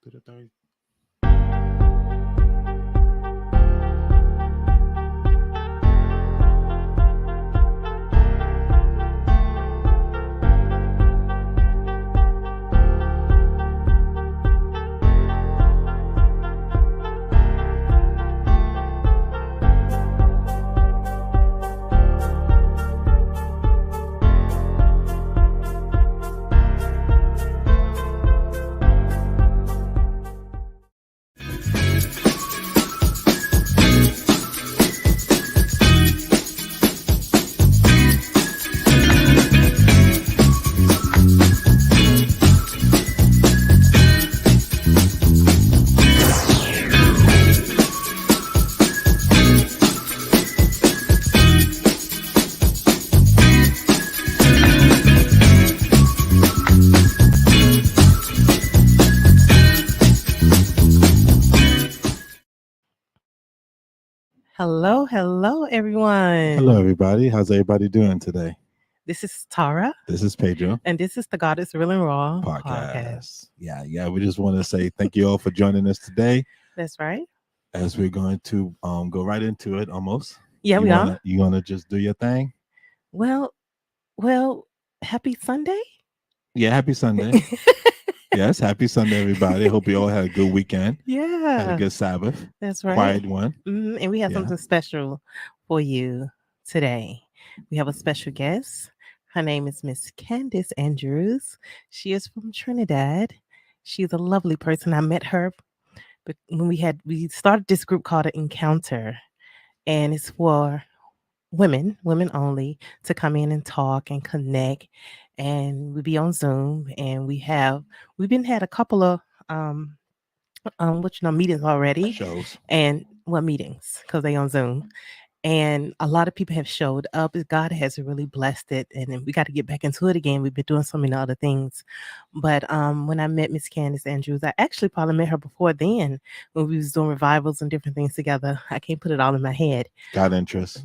To the third. Hello, everyone. Hello, everybody. How's everybody doing today? This is Tara, This is Pedro and this is the God is Real and Raw podcast. Yeah. We just want to say thank you all for joining us today. That's right. As we're going to go right into it, almost. Yeah, we are. You wanna just do your thing? Well, happy Sunday. Yeah. Happy Sunday. Yes, happy Sunday, everybody. Hope you all had a good weekend. Had a Yeah, good Sabbath. that's right. Quiet one. And we have Yeah. something special for you today. We have a special guest. Her name is Miss Candice Andrews. She is from Trinidad. She's a lovely person. I met her when we started this group called an Encounter, and it's for women only, to come in and talk and connect. And we be on Zoom, and we've had a couple of meetings already. Shows. And what meetings? Because they on Zoom. And a lot of people have showed up. God has really blessed it, and then we got to get back into it again. We've been doing so many other things, but when I met Miss Candice Andrews, I actually probably met her before then when we was doing revivals and different things together. I can't put it all in my head. Got interest.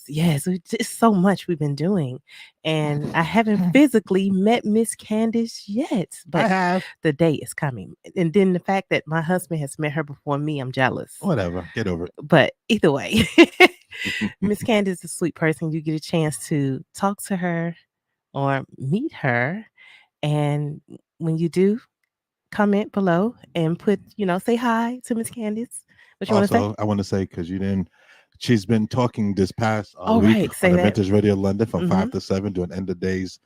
Yes, it's so much we've been doing, and I haven't physically met Miss Candice yet, I but have. the day is coming. And then the fact that my husband has met her before me, I'm jealous. Whatever. Get over it. But either way, Miss Candice is a sweet person. You get a chance to talk to her or meet her. And when you do, comment below and say hi to Miss Candice. What you want to say? Also, I want to say, because you didn't, she's been talking this past Oh, week right. Say on the that. Vintage Radio London from Mhm. 5 to 7 doing end of days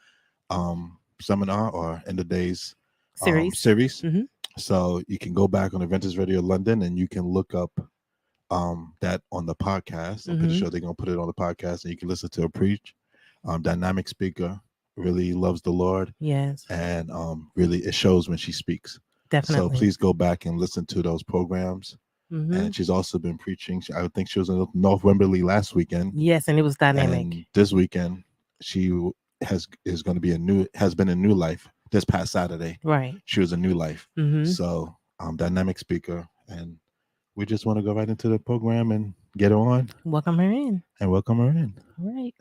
seminar or end of days series. Mhm. So you can go back on the Vintage Radio London and you can look up that on the podcast. I'm pretty Mhm. sure they're gonna put it on the podcast and you can listen to her preach. Dynamic speaker, really loves the Lord, Yes, and really it shows when she speaks. definitely. So please go back and listen to those programs. Mhm. And she's also been preaching. I think she was in North Wimberley last weekend. Yes, and it was dynamic. And this weekend, she has been a New Life. This past Saturday, Right. she was a New Life. Mhm. So dynamic speaker, and we just want to go right into the program and get her on Welcome her in. and welcome her in. All right.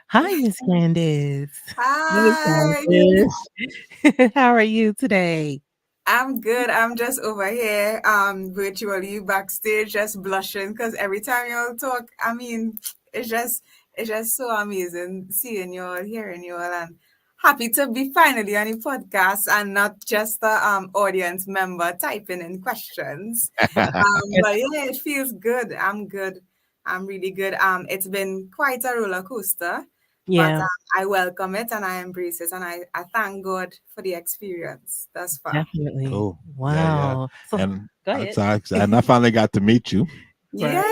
Hi, Miss Candice. Hi. Candice. How are you today? I'm good. I'm just over here virtually backstage just blushing because every time you all talk, I mean, it's just so amazing seeing you all, hearing you all, and happy to be finally on the podcast and not just the audience member typing in questions. But yeah, it feels good. I'm good. I'm really good. It's been quite a roller coaster. Yeah. But I welcome it and I embrace it, and I thank God for the experience thus far. Definitely. Cool. Wow. So And go ahead. and I finally got to meet you. Yes.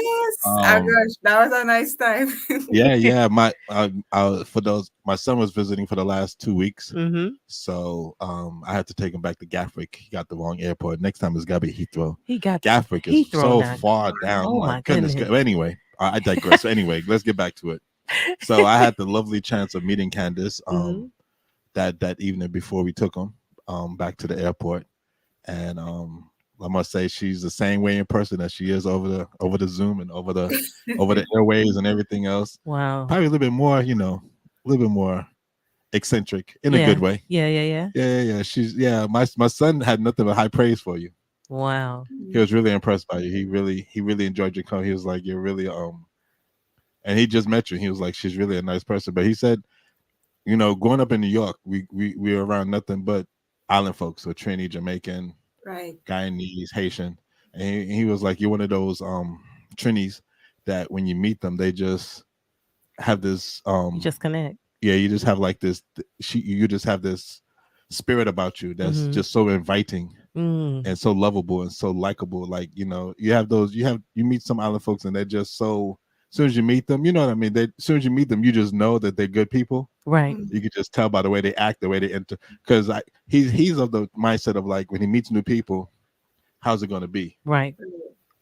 Oh gosh, that was a nice time. Yeah. My my son was visiting for the last 2 weeks. Mm-hmm. So I had to take him back to Gatwick. He got the wrong airport. Next time it's gotta be Heathrow. He got Gatwick is Heathrow so now. far down. Oh my goodness. Anyway, I digress. Anyway, let's get back to it. So I had the lovely chance of meeting Candice that evening before we took him back to the airport. And I must say she's the same way in person as she is over the Zoom and over the airwaves and everything else. Wow. Probably a little bit more, a little bit more eccentric in a Yeah. good way. Yeah. Yeah. Yeah. Yeah. She's my son had nothing but high praise for you. Wow. He was really impressed by you. He really enjoyed your coming. He was like, you're really and he just met you. He was like, she's really a nice person. But he said, growing up in New York, we were around nothing but island folks, so Trini, Jamaican, Right. Guyanese, Haitian, and he was like, you're one of those Trinis that when you meet them, they just have this You just connect. yeah, you just have like this you just have this spirit about you that's Mhm. just so inviting Mm. and so lovable and so likable. Like, you meet some island folks and they're just so, as soon as you meet them, you know what I mean? As soon as you meet them, you just know that they're good people. Right. You can just tell by the way they act, the way they enter. Because he's of the mindset of like, when he meets new people, how's it going to be? Right.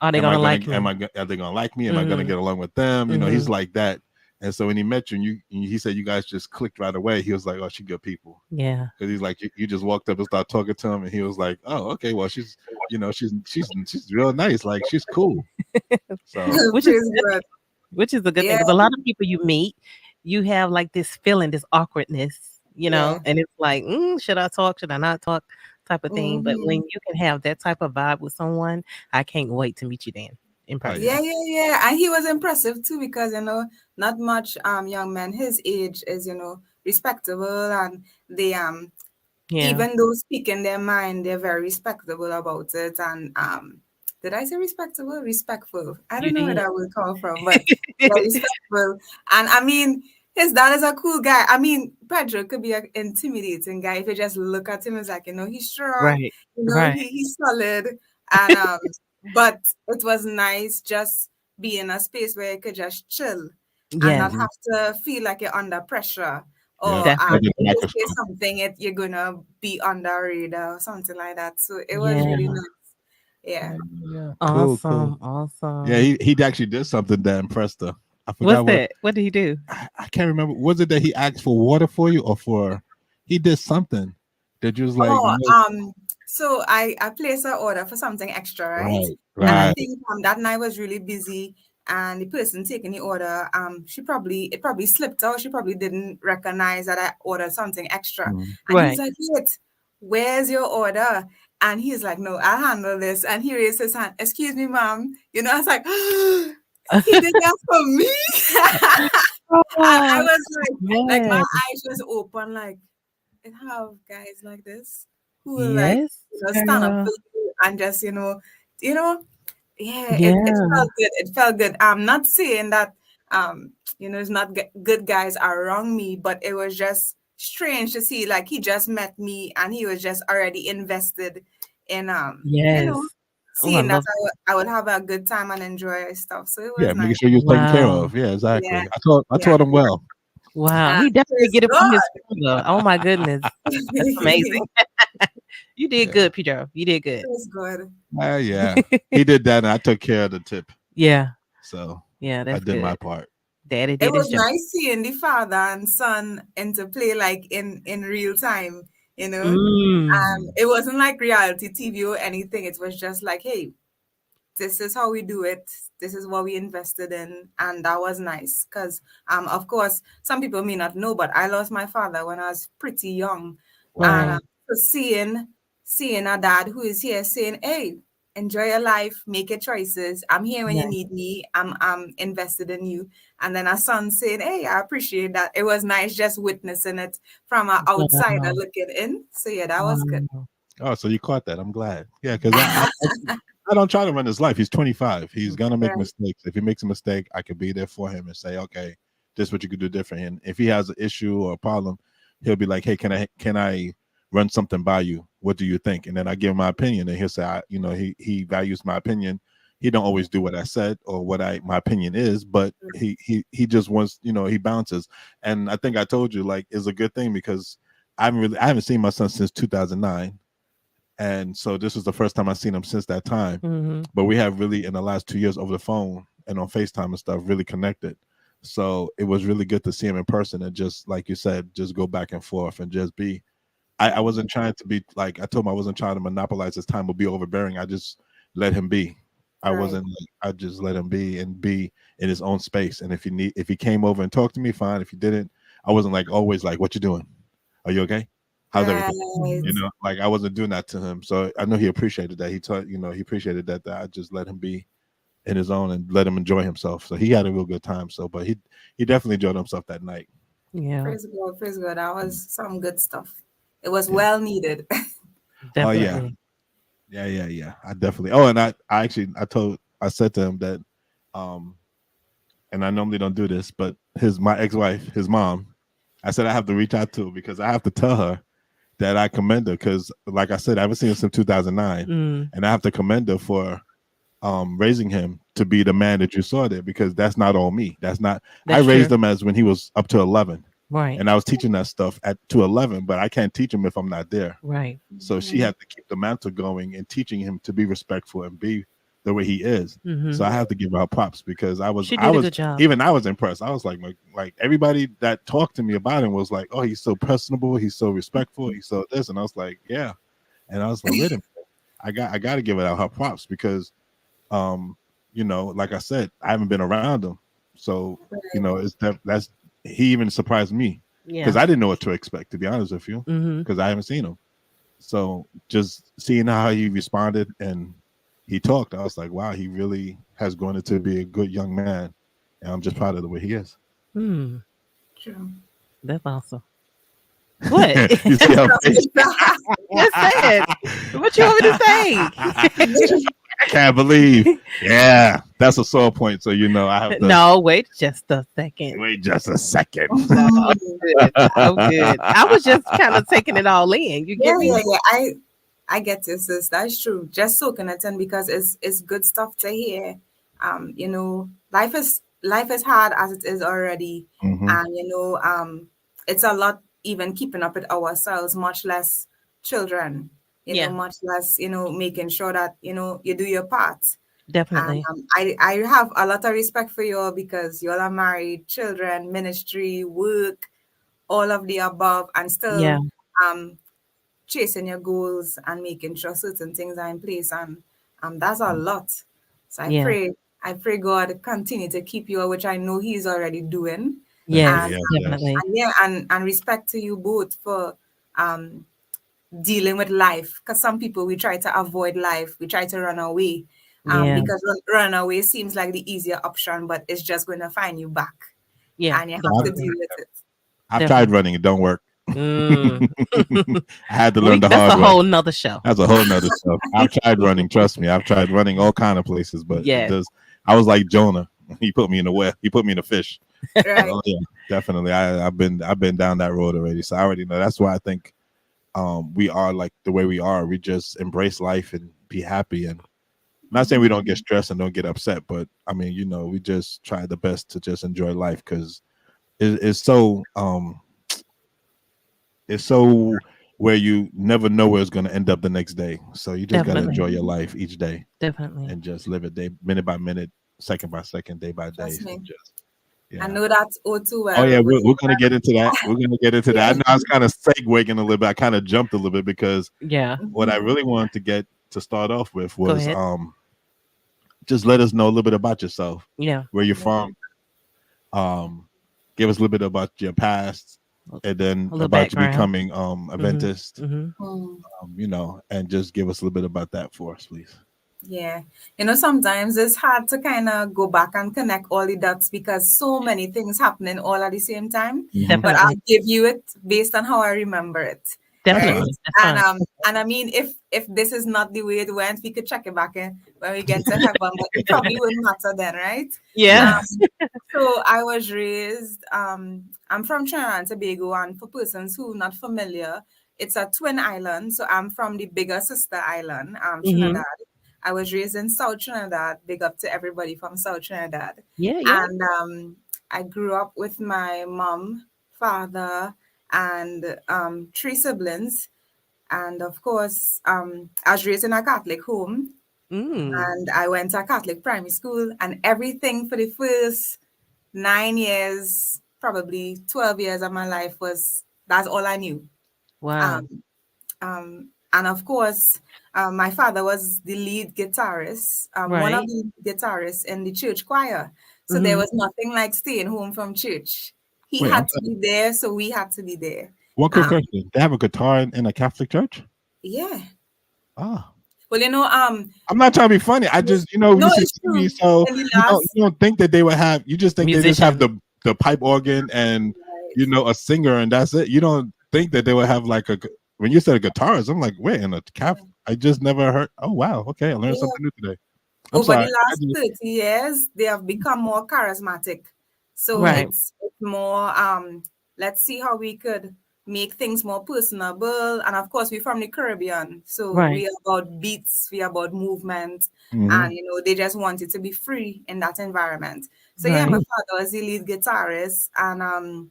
Are they Am I gonna gonna like me? are they gonna like me? Am I gonna Mhm. get along with them? He's Mhm. like that. And so when he met you, and he said you guys just clicked right away. He was like, "Oh, she good people." Yeah. Because he's like, you just walked up and started talking to him, and he was like, "Oh, okay, well, she's real nice. Like, she's cool." So Which is Praise God. which is a good thing Yeah. because a lot of people you meet, you have like this feeling, this awkwardness, Yeah. and it's like, should I talk? Should I not talk? Type of thing. But when Hmm. you can have that type of vibe with someone, I can't wait to meet you then in oh person. yeah, Yeah. And he was impressive too because not much young men his age is respectable, and they Yeah, even though speaking their mind, they're very respectable about it. And did I say respectable? Respectful. I you don't know where did. that would come from, but yeah, respectful. And I mean, his dad is a cool guy. I mean, Pedro could be an intimidating guy if you just look at him. It's like, he's strong, Right. Right. he's solid. And but it was nice just be in a space where you could just chill and not Yes, have to feel like you're under pressure, yeah. or Under definitely. the if you say microscope. something, you're gonna be under radar or something like that. So it was Yeah. really nice. Yeah. Yeah, cool, cool. Awesome. Yeah, Awesome. he actually did something that impressed her. I What's forgot what. that? What did he do? I can't remember. Was it that he asked for water for you, or for he did something that you was like, Oh, so I placed an order for something extra, right? right, And I right. think that night was really busy, and the person taking the order, it probably slipped out. She probably didn't recognize that I ordered something extra. Mm. And he's Right. like, "Wait, where's your order?" And he's like, "No, I'll handle this." And he raised his hand, "Excuse me, ma'am." I was like, he did that for me. And I Oh, was like my man. eyes was open, like, and have guys like this who will like Yes, stand up girl. for you and just you know yeah, it Yeah. felt good. It felt good. I'm not saying that it's not good guys around me, but it was just strange to see, like, he just met me and he was just already invested in Yes. Oh, I seeing that love. I would have a good time and enjoy stuff. So it Yeah, was making nice. sure you're taken care Wow. of. Yeah, Yeah, exactly. I yeah. taught him well. Wow. He definitely Praise get it from his God. father. Oh my goodness. That's amazing. You did Yeah. good, Pedro. You did good. Praise God. Yeah. He did that, and I took care of the tip. Yeah. So Yeah, I that's did my good. part. Daddy It did his was job. nice seeing the father and son interplay, like, in real time, you know. Mm. It wasn't like reality TV or anything. It was just like, hey, this is how we do it. This is what we invested in, and that was nice. Because of course, some people may not know, but I lost my father when I was pretty young, and Wow. so seeing a dad who is here saying, "Hey, enjoy your life, make your choices. I'm here when Yeah. you need me. I'm invested in you." And then a son saying, "Hey, I appreciate that." It was nice just witnessing it from an outsider Wow. looking in. So yeah, that was good. Wow. Oh, so you caught that. I'm glad. Yeah, because I don't try to run his life. He's 25. He's gonna make Right. mistakes. If he makes a mistake, I could be there for him and say, okay, this is what you could do different. And if he has an issue or a problem, he'll be like, hey, can I run something by you? What do you think? And then I give him my opinion, and he'll say, he values my opinion. He don't always do what I said or what my opinion is, but he just wants, he bounces. And I think I told you, like, it's a good thing because I haven't seen my son since 2009. And so this was the first time I've seen him since that time. Mm-hmm. But we have really, in the last 2 years, over the phone and on FaceTime and stuff, really connected. So it was really good to see him in person and just, like you said, just go back and forth and just be. I wasn't trying to be like, I told him I wasn't trying to monopolize his time or be overbearing. I just let him be. I Right. wasn't like, I just let him be and be in his own space. And if he came over and talked to me, fine. If he didn't, I wasn't like always like, what you doing? are you okay? How's everything? Right. Like I wasn't doing that to him, so I know he appreciated that. He taught, he appreciated that I just let him be in his own and let him enjoy himself. So he had a real good time. So, but he definitely enjoyed himself that night. Yeah, Praise God, praise God. That was some good stuff. It was Yeah. well needed. Oh yeah. definitely. Yeah. I definitely. Oh, and I actually, I said to him that, um, and I normally don't do this, but my ex-wife, his mom, I said I have to reach out to her because I have to tell her that I commend her because, like I said, I haven't seen her since 2009, Mm, and I have to commend her for raising him to be the man that you saw there because that's not all me. That's not. I that's raised true. him as when he was up to 11, Right, and I was teaching that stuff at to 11, but I can't teach him if I'm not there. right. So she had to keep the mantle going and teaching him to be respectful and be the way he is. Hmm. So I have to give her props because She I did a was good job. even I was impressed. I was like everybody that talked to me about him was like, oh, he's so personable, he's so respectful, he's so this, and I was like, yeah, and I was like, wait a minute, I got to give it out her props because, um, like I said, I haven't been around him, so it's that's he even surprised me because Yeah. I didn't know what to expect, to be honest with you, Hmm. because I haven't seen him. So just seeing how he responded and he talked, I was like, wow, he really has grown into be a good young man. And I'm just proud of the way he is. Mm, True. that's awesome. What? You see how face? Just said. What you want me to say? I can't believe. Yeah, that's a sore point. So I have to No, wait just a second. wait just a second. No, I'm good. I'm good. I was just kind of taking it all in. You get me? Yeah. I get this, sis. That's true. Just soaking it in because it's good stuff to hear. Life is hard as it is already, Hmm. and it's a lot even keeping up with ourselves, much less children. Yeah, Much less making sure that you do your part. And definitely. I have a lot of respect for you all because you all are married, children, ministry, work, all of the above, and Yeah, still um chasing your goals and making sure certain things are in place, and that's a lot. So I yeah, pray I pray God continue to keep you, which I know He's already doing. Thank you. And yes, Yes, yes. definitely. yeah, and respect to you both for um dealing with life, because some people, we try to avoid life, we try to run away, Yeah, because run away seems like the easier option, but it's just going to find you back, yeah, and you have to definitely, deal with it. I've tried definitely. running, it don't work. Mm. I had to learn the That's hard a way. whole nother show. That's a whole nother stuff. I've tried running. Trust me, I've tried running all kind of places, but it Yes, does. I was like Jonah. He put me in the well. He put me in a fish. Right. Oh yeah, definitely. I've been down that road already, so I already know. That's why I think we are like the way we are. We just embrace life and be happy. And I'm not saying we don't get stressed and don't get upset, but I mean, we just try the best to just enjoy life because it's so it's so where you never know where it's going to end up the next day. So you just got to definitely, enjoy your life each day definitely. and just live it day minute by minute, second by second, day by day. Trust So me, just I yeah. know that all too Oh yeah, well. we're gonna get into that. We're gonna get into that. I Yeah. know I was kind of segueing a little bit. I kind of jumped a little bit because Yeah, what I Mhm. really wanted to get to start off with go was ahead. just let us know a little bit about yourself, Yeah, where you're from, um, give us a little bit about your past, and then a little about you background. becoming Hmm. Adventist, Hmm. Mm. and just give us a little bit about that for us, please. Yeah. Sometimes it's hard to kind of go back and connect all the dots because so many things happening all at the same time. Mm-hmm. But I'll Definitely, give you it based on how I remember it. That's Right. fine. definitely. That's And fine. I mean, if this is not the way it went, we could check it back in when we get to heaven, but it probably wouldn't matter then, right? Yeah. Yeah. Um, so I was raised, I'm from Trinidad and Tobago, and for persons who not familiar, it's a twin island. So I'm from the bigger sister island, Hmm. Trinidad. I was raised in South Trinidad. Big up to everybody from South Trinidad. Yeah, yeah. And I grew up with my mom, father, and three siblings. And of course, I was raised in a Catholic home, Mm. and I went to a Catholic primary school, and everything for the first 9 years, probably 12 years of my life was that's all I knew. Wow. Um, and of course, my father was the lead guitarist, one of Right. the guitarists in the church choir. So there Hmm. was nothing like staying home from church. He Wait, I'm had to be there, so we had to be there. One quick Um, question: they have a guitar in a Catholic church? yeah. Ah, Well, I'm not trying to be funny. I just, no, you see it's TV, true. so In the last, you don't think that they would have. You just think they just have Musician. the pipe organ and right. a singer, and that's it. You don't think that they would have like when you said guitars. I'm like, wait, in a calf. Yeah. I just never heard. Oh wow, okay, I learned Yeah. something new today. I'm Over sorry. the I last just, 30 years, they have become more charismatic. So Right. it's more, let's see how we could make things more personable. And of course, we're from the Caribbean. So Right. we are about beats, we are about movement. hmm And, they just want it to be free in that environment. So yeah, my Right. father was the lead guitarist. And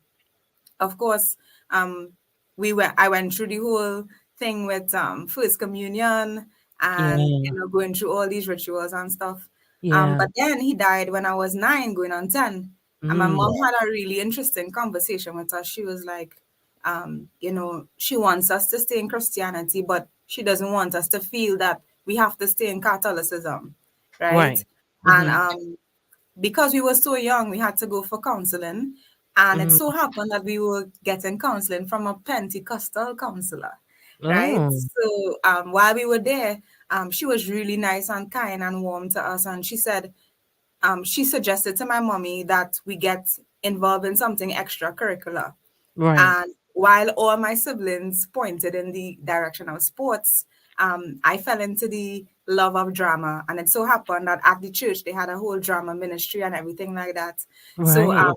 of course, um, I went through the whole thing with first communion and Yeah. going through all these rituals and stuff. Yeah. But then he died when I was 9, going on 10. And my Mm. mom had a really interesting conversation with us. She was like, she wants us to stay in Christianity, but she doesn't want us to feel that we have to stay in Catholicism, right? Right. And Mhm. because we were so young, we had to go for counseling. And it Mhm. so happened that we were getting counseling from a Pentecostal counselor, right? Oh. So while we were there, she was really nice and kind and warm to us. And she said, she suggested to my mommy that we get involved in something extracurricular. Right. And while all my siblings pointed in the direction of sports, I fell into the love of drama. And it so happened that at the church, they had a whole drama ministry and everything like that. So Right.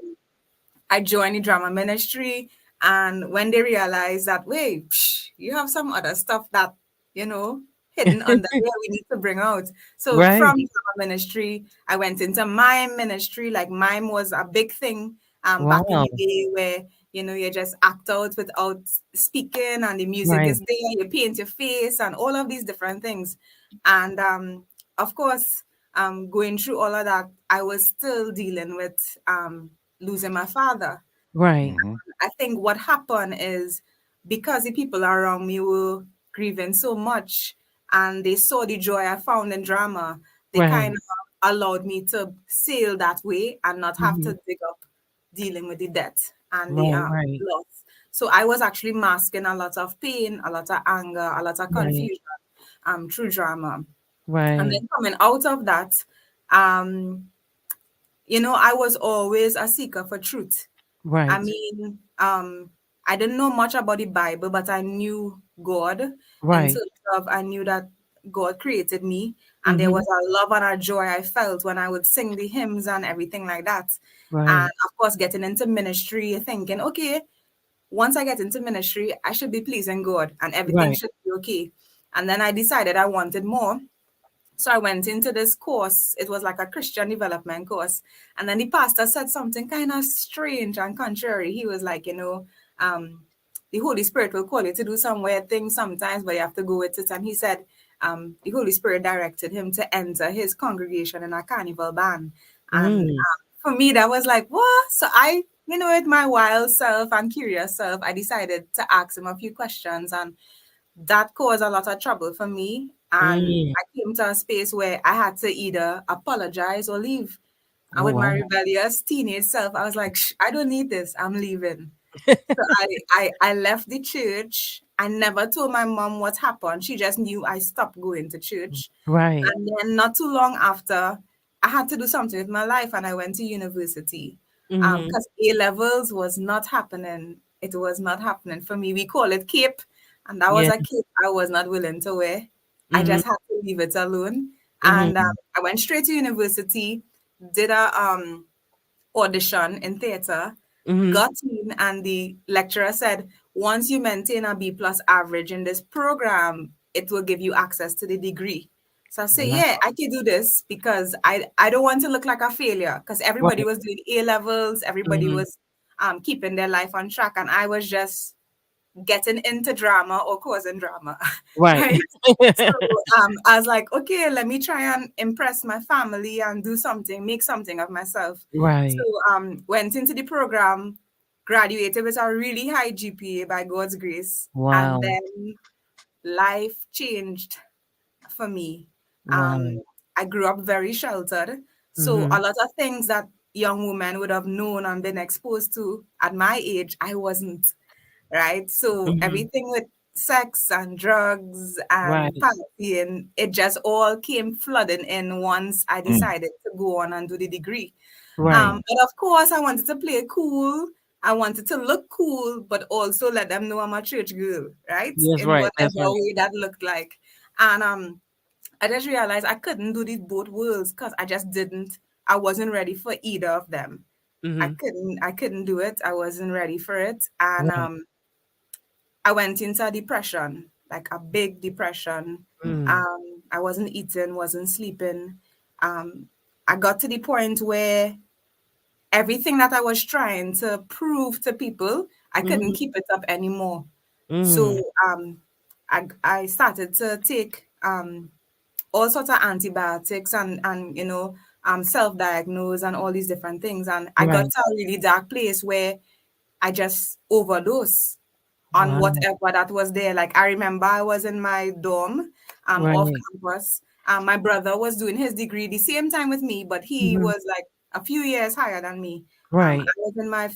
I joined the drama ministry. And when they realized that, wait, you have some other stuff that, you know, hidden under there we need to bring out. So Right. from drama ministry, I went into mime ministry. Like mime was a big thing back in Wow. the day where, you just act out without speaking and the music Right. is there, you paint your face and all of these different things. And of course, going through all of that, I was still dealing with losing my father. Right. hmm I think what happened is because the people around me were grieving so much and they saw the joy I found in drama, they kind Right. of allowed me to sail that way and not have Mhm. to dig up dealing with the death and the Right. Right. loss. So I was actually masking a lot of pain, a lot of anger, a lot of Right. confusion through drama. And Right. then coming out of that, um, I was always a seeker for truth. I Right. mean, I didn't know much about the Bible, but I knew God in Right. terms of I knew that God created me, and there was Mhm. a love and a joy I felt when I would sing the hymns and everything like that. And Right. of course, getting into ministry, thinking, okay, once I get into ministry, I should be pleasing God and everything Right. should be okay. And then I decided I wanted more. So I went into this course. It was like a Christian development course. And then the pastor said something kind of strange and contrary. He was like, the Holy Spirit will call you to do some weird things sometimes, but you have to go with it. And he said the Holy Spirit directed him to enter his congregation in a carnival band. And Mm. for me, that was like, what? So I, with my wild self and curious self, I decided to ask him a few questions. And that caused a lot of trouble for me. And Mm. I came to a space where I had to either apologize or leave. And Oh with my wow. rebellious teenage self, I was like, I don't need this. I'm leaving. So I left the church. I never told my mom what happened. She just knew I stopped going to church. Right. And then not too long after, I had to do something with my life and I went to university. Mhm. Because A levels was not happening. It was not happening for me. We call it cape, and that was Yeah. a cape I was not willing to wear. I Mhm. just had to leave it alone. Mhm. And I went straight to university, did a audition in theater, Mhm. got in, and the lecturer said, once you maintain a B plus average in this program, it will give you access to the degree. So I say, Wow. yeah, I can do this because I don't want to look like a failure because everybody Right. was doing A levels, everybody Mhm. was keeping their life on track, and I was just getting into drama or causing drama, Right. right? So I was like, okay, let me try and impress my family and do something, make something of myself. So Right. went into the program, graduated with a really high GPA by God's grace, and Wow. then life changed for me. Um, Wow. I grew up very sheltered, so a Mhm. lot of things that young women would have known and been exposed to at my age, I wasn't. right? So Mhm. everything with sex and drugs and Right. partying, it just all came flooding in once I Mm. decided to go on and do the degree. Right. But of course, I wanted to play cool. I wanted to look cool, but also let them know I'm a church girl, right? That's In right. That's whatever right. way that looked like. And I just realized I couldn't do these both worlds because I just didn't. I wasn't ready for either of them. Mhm. I couldn't do it. I wasn't ready for it. And Right. I went into a depression, like a big depression. Mm. I wasn't eating, wasn't sleeping. Um, I got to the point where everything that I was trying to prove to people, I couldn't Mhm. keep it up anymore. Mm. So I started to take all sorts of antibiotics and self-diagnose and all these different things. And I got Right. to a really dark place where I just overdose on Wow. whatever that was there. Like I remember I was in my dorm, off Right. campus. My brother was doing his degree the same time with me, but he Mhm. was like a few years higher than me. I Right. was in my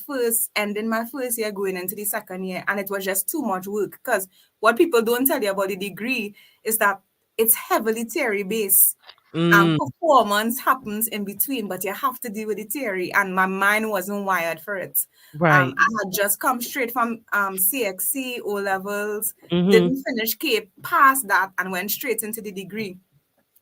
ending my first year, going into the second year, and it was just too much work. Because what people don't tell you about the degree is that it's heavily theory based. Mm. Performance happens in between, but you have to deal with the theory, and my mind wasn't wired for it. Right. I had just come straight from CXC O levels, Mhm. didn't finish Cape, passed that, and went straight into the degree.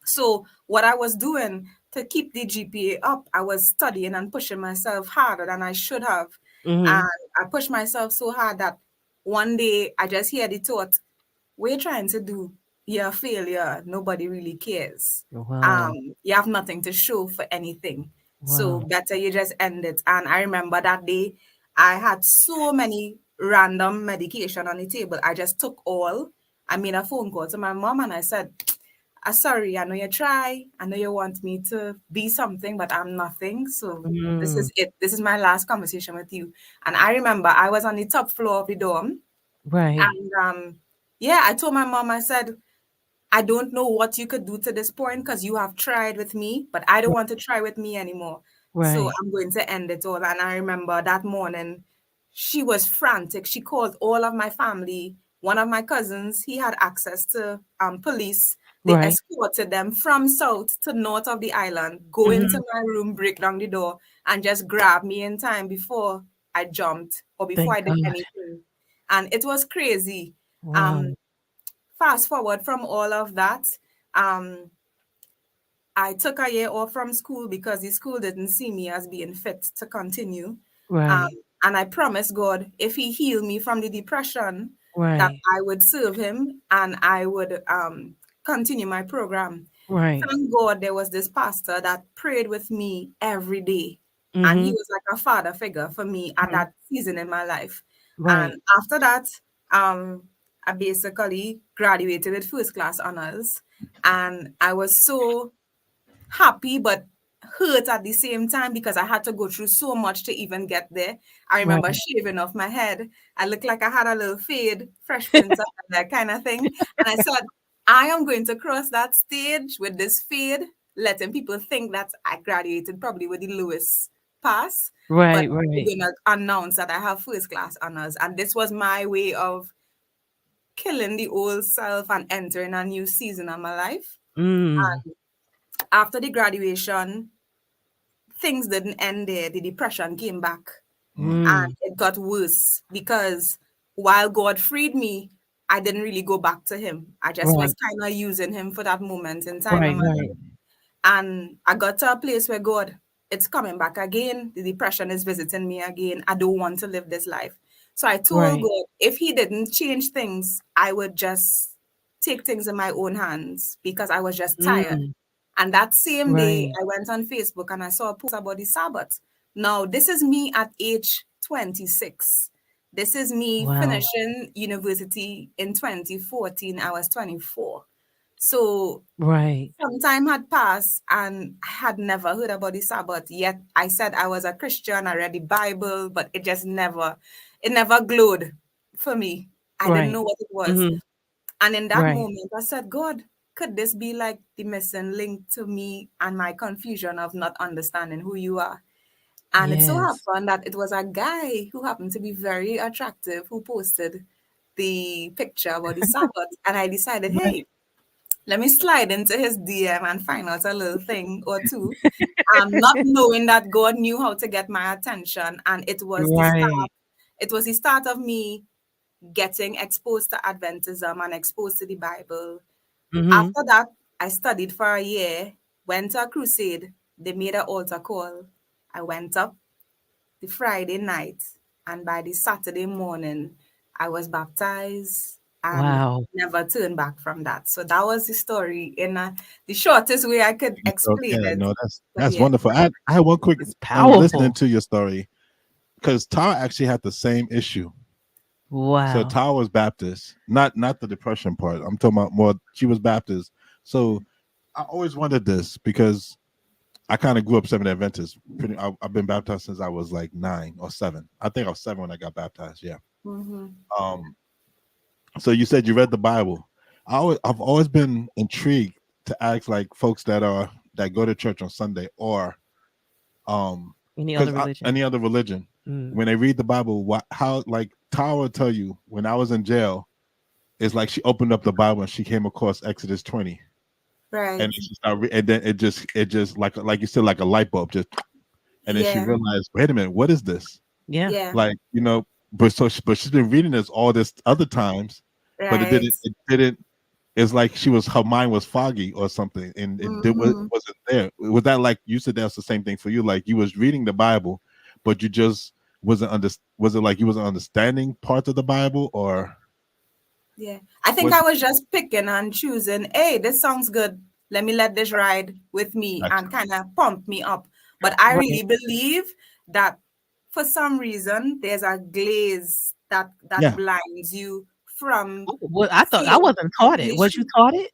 So what I was doing to keep the GPA up, I was studying and pushing myself harder than I should have, and Mhm. I pushed myself so hard that one day I just hear the thought, we're trying to do, you're a failure. Nobody really cares. Wow. You have nothing to show for anything. So Wow. better you just end it. And I remember that day I had so many random medication on the table. I just took all. I made a phone call to my mom and I said, sorry, I know you try. I know you want me to be something, but I'm nothing. So this Mm. is it. This is my last conversation with you. And I remember I was on the top floor of the dorm Right. and yeah, I told my mom, I said, I don't know what you could do to this point because you have tried with me, but I don't want to try with me anymore. So Right. I'm going to end it all. And I remember that morning, she was frantic. She called all of my family. One of my cousins, he had access to police. They Right. escorted them from south to north of the island, go into Mhm. my room, break down the door, and just grab me in time before I jumped or before Thank I did God. anything. And it was crazy. Wow. Um, Fast forward from all of that, um, I took a year off from school because the school didn't see me as being fit to continue. Um, Right. and I promised God, if He healed me from the depression, that Right. I would serve Him and I would continue my program. Right. Thank God there was this pastor that prayed with me every day. And he Mhm. was like a father figure for me at Mhm. that season in my life. And Right. after that, um, I basically graduated with first class honors. And I was so happy but hurt at the same time because I had to go through so much to even get there. I remember Right. shaving off my head. I looked like I had a little fade, Fresh Prince of that kind of thing. And I said, I am going to cross that stage with this fade, letting people think that I graduated probably with the lowest pass. But Right. we're Right. going to announce that I have first class honors. And this was my way of killing the old self and entering a new season of my life. Mm. After the graduation, things didn't end there. The depression came back Mm. and Mm. it got worse because while God freed me, I didn't really go back to Him. I just was Right. kind of using Him for that moment in time in Right. my Right. life. And I got to a place where God, it's coming back again. The depression is visiting me again. I don't want to live this life. So I told Right. God, if He didn't change things, I would just take things in my own hands because I was just tired. Mm. And that same day, Right. I went on Facebook and I saw a post about the Sabbath. Now, this is me at age 26. This is me Wow. finishing university in 2014. I was 24. So Right. some time had passed and I had never heard about the Sabbath. Yet I said I was a Christian, I read the Bible, but it never glowed for me. I didn't Right. know what it was. Mhm. And in that Right. moment, I said, God, could this be like the missing link to me and my confusion of not understanding who you are? And it so Yes. happened that it was a guy who happened to be very attractive who posted the picture about the Sabbath. And I decided, Right. hey, let me slide into his DM and find out a little thing or two. Not knowing that God knew how to get my attention. And Right. it was the start of me getting exposed to Adventism and exposed to the Bible. Mm-hmm. After that, I studied for a year, went to a crusade. They made an altar call. I went up the Friday night, and by the Saturday morning, I was baptized and Wow. never turned back from that. So that was the story in the shortest way I could So, explain yeah, it. no, But that's yeah. wonderful. I had one quick It's listening powerful. to your story because Tara actually had the same issue. So Wow. Tara was Baptist, not the depression part. I'm talking about more. She was Baptist. So I always wondered this because I kind of grew up Seventh-day Adventist. I've been baptized since I was like 9 or 7. I think I was 7 when I got baptized. Yeah. Mm-hmm. Um. So you said you read the Bible. I've always been intrigued to ask like folks that go to church on Sunday or Any because other religion? any other religion Mm. when they read the Bible, how like Tara will tell you when I was in jail, it's like she opened up the Bible and she came across Exodus 20, and then Right. she started, and then it just like you said like a light bulb just, and then she Yeah. realized, wait a minute, what is this? Yeah. Yeah. Like but she's been reading this all this other times, but Right. it didn't. It's like her mind was foggy or something, and Mm-hmm. wasn't there. Was that like you said? That's the same thing for you. Like you was reading the Bible, but you just wasn't under. Was it like you wasn't understanding parts of the Bible, or Yeah. I think what? I was just picking and choosing, hey, this sounds good. Let me let this ride with me Gotcha. and kind of pump me up. But I Right. really believe that for some reason there's a glaze that Yeah. blinds you from Oh, well, I thought I seeing wasn't taught the it. Was you issue. taught it?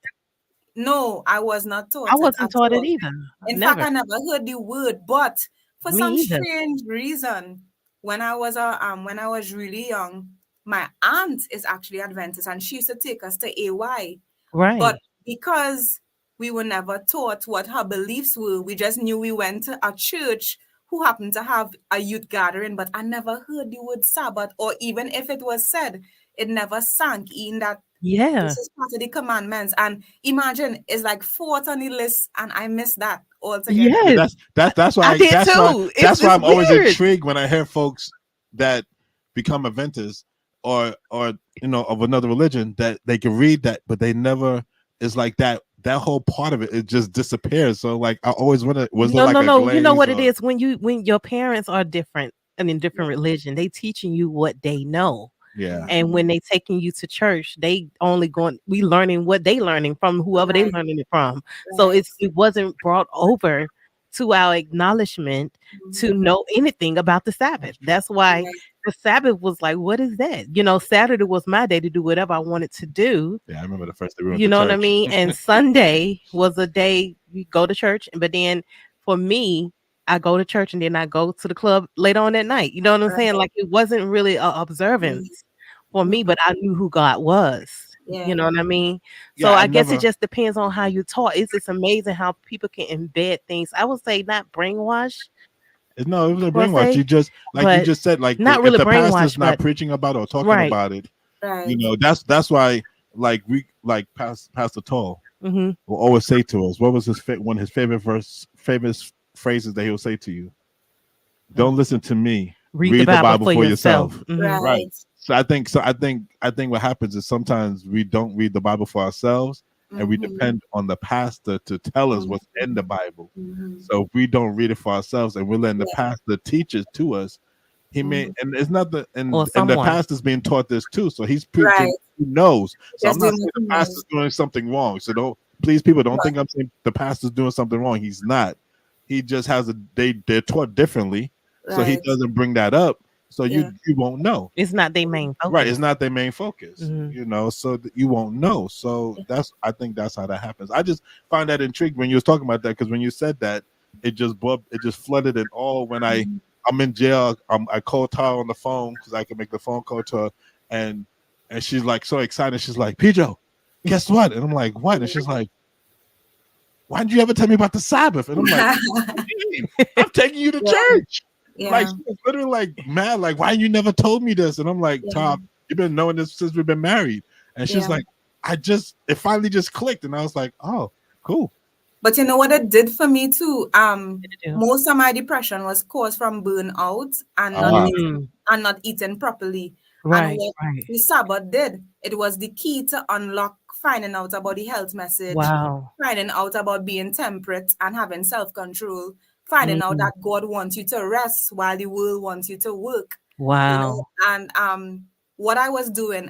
No, I was not I taught it wasn't at taught it all. either. In fact, Never. I never heard the word, but for Me some either. strange reason, when I was really young, my aunt is actually Adventist and she used to take us to AY. But Right. because we were never taught what her beliefs were, we just knew we went to a church who happened to have a youth gathering, but I never heard the word Sabbath, or even if it was said, it never sank in that Yeah. this is part of the commandments. And imagine it's like fourth on the list, and I missed that altogether. Yeah, Yes. that's I why did too. that's why It's I'm always weird. intrigued when I hear folks that become Adventists or of another religion that they can read that, but they never. It's like that whole part of it just disappears. So like I always wonder, was it No, like no, a no. You know glaze what it or is when your parents are different and in different Yeah. religion, they teaching you what they know. yeah And when they taking you to church, they only going we learning what they learning from whoever they Right, learning it from. So right. it wasn't brought over to our acknowledgement to Mhm. know anything about the Sabbath. That's why Right. the Sabbath was like, what is that? Saturday was my day to do whatever I wanted to do. yeah. I remember the first day we went You to know what I church. mean? And Sunday was a day we go to church. But then for me, I go to church and then I go to the club later on at night. You know what I'm saying? Right. Like it wasn't really a Mm, observance for me, mhm. but I knew who God was. You Yeah. know what I mean? So Yeah, I I guess it never. just depends on how you taught. It's just amazing how people can embed things. I would say not brainwash No, it was a per brainwash. se, You just like you but just said, like not if really the pastor's brainwash, not but preaching about or talking right. about it, Right. that's why like we like Pastor Tall Hmm. will always say to us, what was one of his favorite phrases that he'll say to you? Don't listen to me. Read the Read the Bible Bible for for yourself. yourself. Hmm. Right. Right. So I think what happens is sometimes we don't read the Bible for ourselves and we Mm-hmm. depend on the pastor to tell us what's in Mm-hmm. the Bible. Mm-hmm. So if we don't read it for ourselves and we're letting the Yeah. pastor teach it to us, he may Mm-hmm. and it's not the Or and the someone. pastor's being taught this too. So he's preaching, Right. he knows. So I'm Just not doing saying what the he pastor's knows. doing something wrong. So don't please people don't Right. think I'm saying the pastor's doing something wrong. He's not. He just has they're taught differently. So he Right. doesn't bring that up. So Yeah. you won't know. It's not their main Right. It's focus. not their main focus, Hmm. so that you won't know. So I think that's how that happens. I just find that intrigued when you was talking about that because when you said that, it just flooded it all when Mhm. I'm in jail. I called Tara on the phone because I can make the phone call to her, and she's like so excited. She's like, "Pedro, guess what?" And I'm like, "What?" And she's like, "Why didn't you ever tell me about the Sabbath?" And I'm like, "What do you mean? I'm taking you to Yeah. church." Like Yeah. she was literally like mad, like, why you never told me this? And I'm like, Yeah. Top, you've been knowing this since we've been married. And she's Yeah. like, it finally just clicked. And I was like, oh, cool. But you know what it did for me too? Yeah. Most of my depression was caused from burnout and Ah, not eating properly. And Right, what right. the Sabbath did, it was the key to unlock finding out about the health message, Wow. finding out about being temperate and having self-control, finding out Mm. that God wants you to rest while the world wants you to work, you know. Wow. And what I was doing,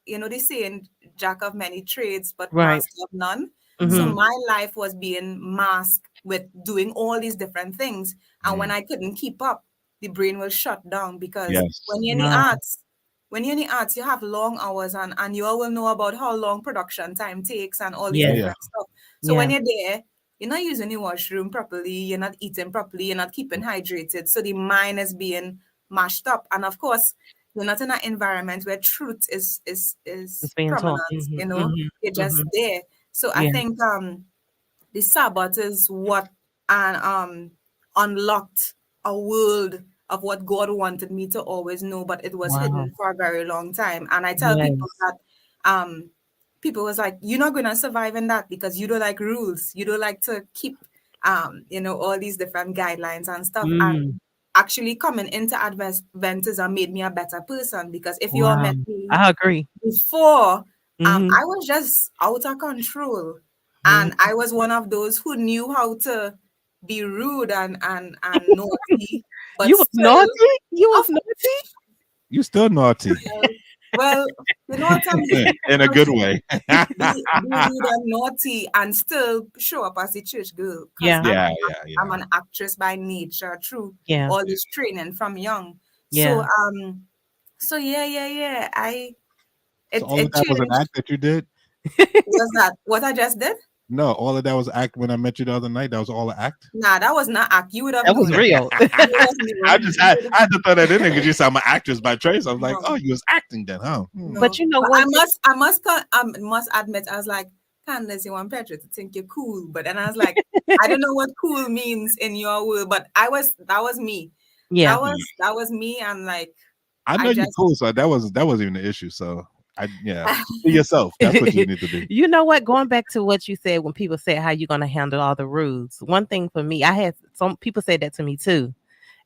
you know, they saying jack of many trades, but Right. master of none. So Mhm. my life was being masked with doing all these different things. And when mm, I couldn't keep up, the brain will shut down because yes. Wow. when you're in the arts, you have long hours and you all will know about how long production time takes and all these Oh, Yeah. yeah. different stuff. So when Yeah. you're there, you're not using the washroom properly, you're not eating properly, you're not keeping hydrated. So the mind is being mashed up. And of course, you're not in an environment where truth It's is being taught. prominent, Mhm. you know, Mhm. you're just Mhm. there. So I Yeah. think the Sabbath is what and unlocked a world of what God wanted me to always know, but it was Wow. hidden for a very long time. And I tell people Yes. that people was like, you're not gonna survive in that because you don't like rules, you don't like to keep you know, all these different guidelines and stuff. And Mm. actually coming into Adventism made me a better person because if you all Wow. met me I agree. before, Mhm. I was just out of control, Mhm. and I was one of those who knew how to be rude and naughty, but You was still, naughty? You was of naughty? You still naughty. well, you know what I mean. In a good way. Be rude and naughty and still show up as a church girl because Yeah. Yeah, yeah, I'm yeah. an actress by nature through Yeah. all this training from young. So Yeah. yeah. I So all of it that was an changed. act that you did? Was that what I just did? No, all of that was act when I met you the other night. That was all an act. Nah, that was not act. You would have That was known. real. You would have known. I had to throw that in there because you said I'm an actress by trade. So I was like, oh, No, you was acting then, huh? Hmm. But no. you know But one thing. I must admit, I was like, Candice, you want Petra to think you're cool, but then I was like, I don't know what cool means in your world, but that was me. Yeah. That was me, and like I know I you just cool, so that wasn't even the issue. So yeah, be yourself. That's what you need to be. You know what? Going back to what you said when people said how you gonna handle all the rules. One thing for me, I had some people say that to me too.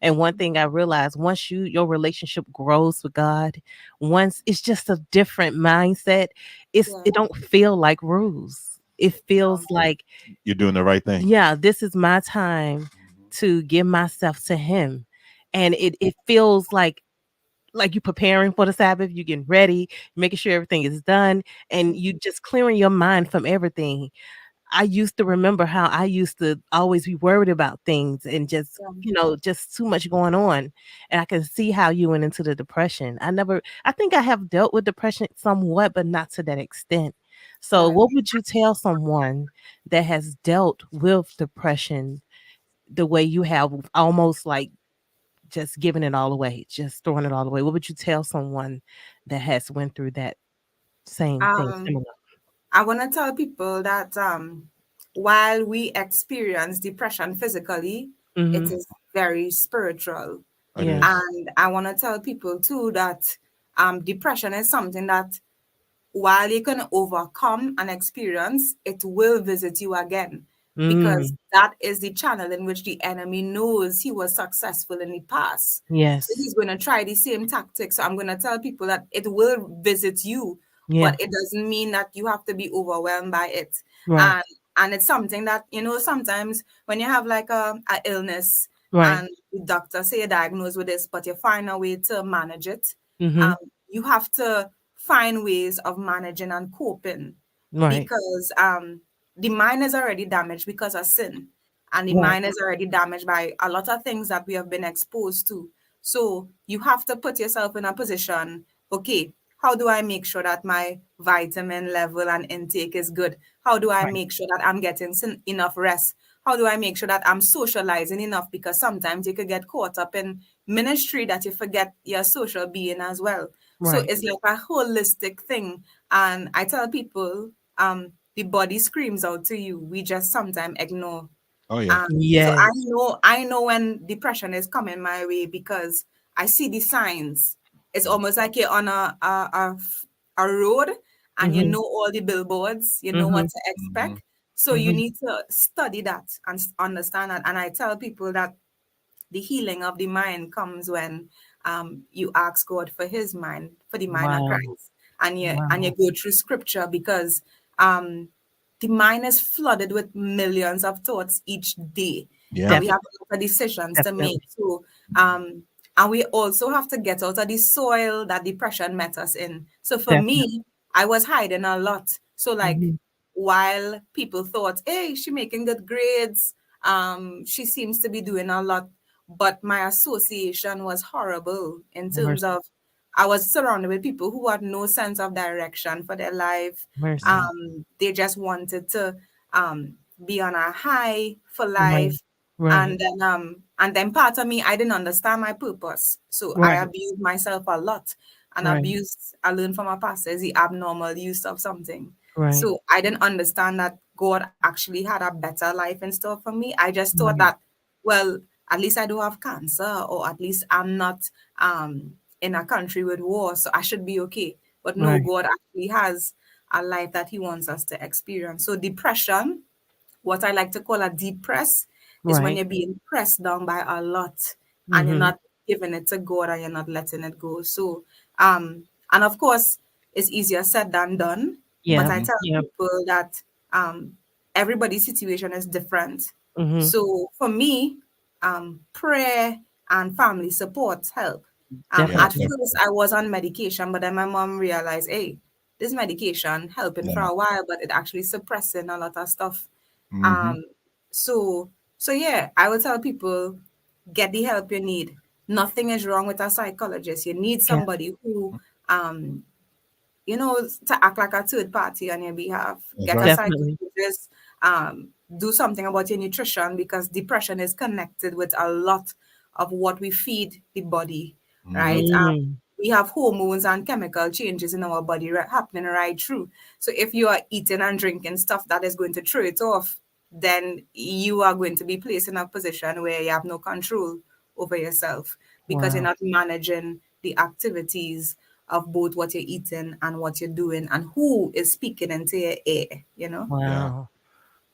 And one thing I realized once your relationship grows with God, once it's just a different mindset, yeah, it don't feel like rules. It feels no, like, You're doing the right thing. yeah, this is my time to give myself to him. And it feels like you preparing for the Sabbath, you getting ready, making sure everything is done, and you just clearing your mind from everything. I used to remember how I used to always be worried about things and just, yeah, just too much going on. And I can see how you went into the depression. I think I have dealt with depression somewhat, but not to that extent. So, right. what would you tell someone that has dealt with depression the way you have, almost like just giving it all away, just throwing it all away? What would you tell someone that has went through that same thing, Um, similar? I want to tell people that while we experience depression physically, it Mhm. is very spiritual. It Yeah. is. And I want to tell people too that depression is something that while you can overcome an experience, it will visit you again because Mm. that is the channel in which the enemy knows he was successful in the past. So Yes. he's going to try the same tactics. So I'm going to tell people that it will visit you, Yeah. but it doesn't mean that you have to be overwhelmed by it. Right. And and it's something that, you know, sometimes when you have like a illness Right. and the doctor say you're diagnosed with this, but you find a way to manage it, um, Mhm. you have to find ways of managing and coping Right. because the mind is already damaged because of sin, and the Right. mind is already damaged by a lot of things that we have been exposed to. So you have to put yourself in a position, okay, how do I make sure that my vitamin level and intake is good? How do I Right. make sure that I'm getting enough rest? How do I make sure that I'm socializing enough? Because sometimes you could get caught up in ministry that you forget your social being as well. So Right. it's like a holistic thing. And I tell people, the body screams out to you. We just sometimes ignore. Oh yeah. So Yes. I know when depression is coming my way because I see the signs. It's almost like you're on a road and you Mm-hmm. know all the billboards, you know Mm-hmm. what to Mm-hmm. expect. So you Mm-hmm. need to study that and understand that. And I tell people that the healing of the mind comes when you ask God for His mind, for the mind of Wow. Christ, and you Wow. go through Scripture because um, the mind is flooded with millions of thoughts each day, and Yeah. we have Definitely. a lot of decisions to make. Definitely. So, and we also have to get out of the soil that depression met us in. So for Definitely. me, I was hiding a lot. So like Mm-hmm. while people thought, "Hey, she making good grades," she seems to be doing a lot, but my association was horrible in terms Mercy. of I was surrounded with people who had no sense of direction for their life. Mercy. They just wanted to be on a high for Right. life. Right. And then part of me, I didn't understand my purpose. So I Right. abused myself a lot. And Right. abuse, I learned from my pastor, is the abnormal use of something. Right. So I didn't understand that God actually had a better life in store for me. I just thought Right. that, well, at least I don't have cancer, or at least I'm not in a country with war, so I should be okay. But no, Right. God actually has a life that He wants us to experience. So depression, what I like to call a deep press, is when Right. you're being pressed down by a lot and you're Mm-hmm. not giving it to God and you're not letting it go. So, and of course, it's easier said than done. But Yeah. I Mm-hmm. tell Yeah. people that everybody's situation is different. Mm-hmm. So for me, prayer and family support help. Yeah. At Definitely. first, I was on medication, but then my mom realized, hey, this medication helping for Yeah. a while, but it actually suppressing a lot of stuff. Mm-hmm. Um, so yeah, I would tell people get the help you need. Nothing is wrong with a psychologist. You need Yeah. somebody who um to act like a third party on your behalf. That's Get a right. Definitely. psychologist, do something about your nutrition because depression is connected with a lot of what we feed the body, Mm-hmm. right? Mm. We have hormones and chemical changes in our body happening right through. So if you are eating and drinking stuff that is going to throw it off, then you are going to be placed in a position where you have no control over yourself because you're Wow. not managing the activities of both what you're eating and what you're doing and who is speaking into your ear. Yeah. Wow.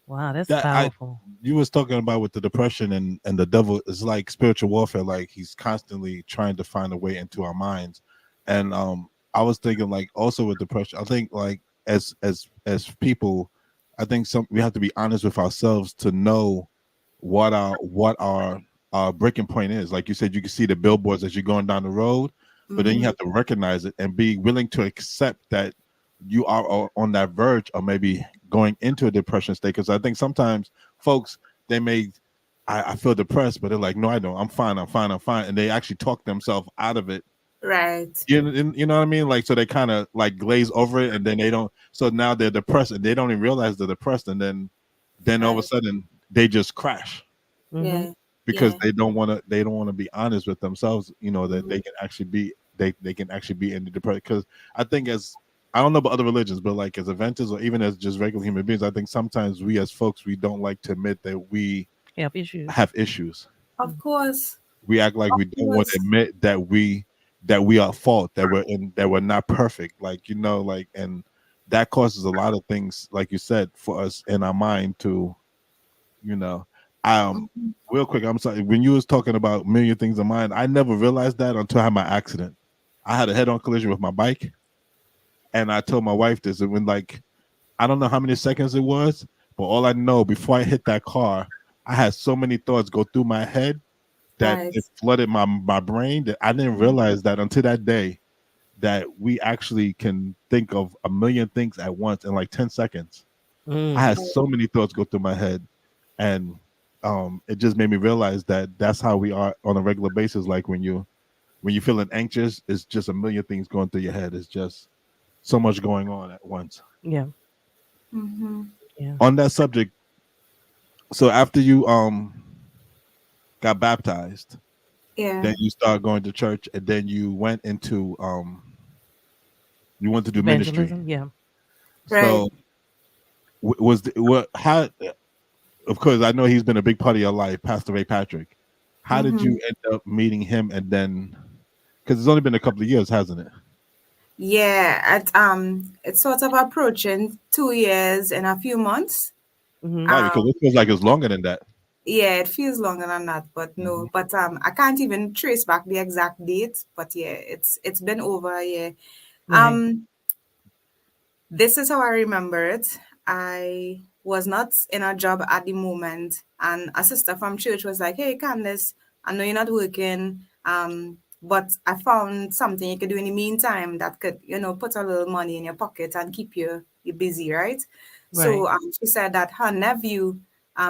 Wow. That's That I powerful. you was talking about with the depression and the devil is like spiritual warfare. Like he's constantly trying to find a way into our minds. And I was thinking like also with depression, I think like as people, I think some we have to be honest with ourselves to know what our breaking point is. Like you said, you can see the billboards as you're going down the road, but then you Mm-hmm. have to recognize it and be willing to accept that you are on that verge of maybe going into a depression state. Because I think sometimes folks they may I feel depressed, but they're like, no, I don't. I'm fine. I'm fine. I'm fine. And they actually talk themselves out of it. Right. You know what I mean? Like, so they kind of like glaze over it and then they don't. So now they're depressed and they don't even realize they're depressed. And then all of a Right. sudden they just crash Mm-hmm. Yeah. because Yeah. they don't want to be honest with themselves, that Mm-hmm. they can actually be they can actually be in the depression. Because I think as I don't know about other religions, but like as Adventists or even as just regular human beings, I think sometimes we as folks we don't like to admit that we Have issues. have issues. Of course. We act like Of we don't want to course. admit that we are at fault, that we're not perfect, like like, and that causes a lot of things, like you said, for us in our mind to you know Mhm. real quick, I'm sorry, when you was talking about million things in mind, I never realized that until I had my accident. I had a head-on collision with my bike, and I told my wife this, and when like I don't know how many seconds it was, but all I know before I hit that car, I had so many thoughts go through my head that Right. it flooded my brain that I didn't realize that until that day that we actually can think of a million things at once in like 10 seconds. I Mm. had so many thoughts go through my head, and it just made me realize that that's how we are on a regular basis. Like when you're feeling anxious, it's just a million things going through your head. It's just so much going on at once. Yeah. Mm-hmm. Yeah. On that subject, so after you got baptized, Yeah. then you start going to church, and then you went to do ministry. Evangelism. Yeah. Right. So was the, what how of course, I know he's been a big part of your life, Pastor Ray Patrick. How did Mm-hmm. you end up meeting him, and then because it's only been a couple of years, hasn't it? Yeah, it's sort of approaching 2 years in a few months. Hmm. Right, because Um, it feels like it's longer than that. yeah, it feels longer than that, but Hmm. no, but I can't even trace back the exact date, but yeah, it's been over a year. Right. Um, This is how I remember it. I was not in a job at the moment, and a sister from church was like, "Hey, Candice, I know you're not working, but I found something you could do in the meantime that could, put a little money in your pocket and keep you busy, right?" Right. So she said that her nephew,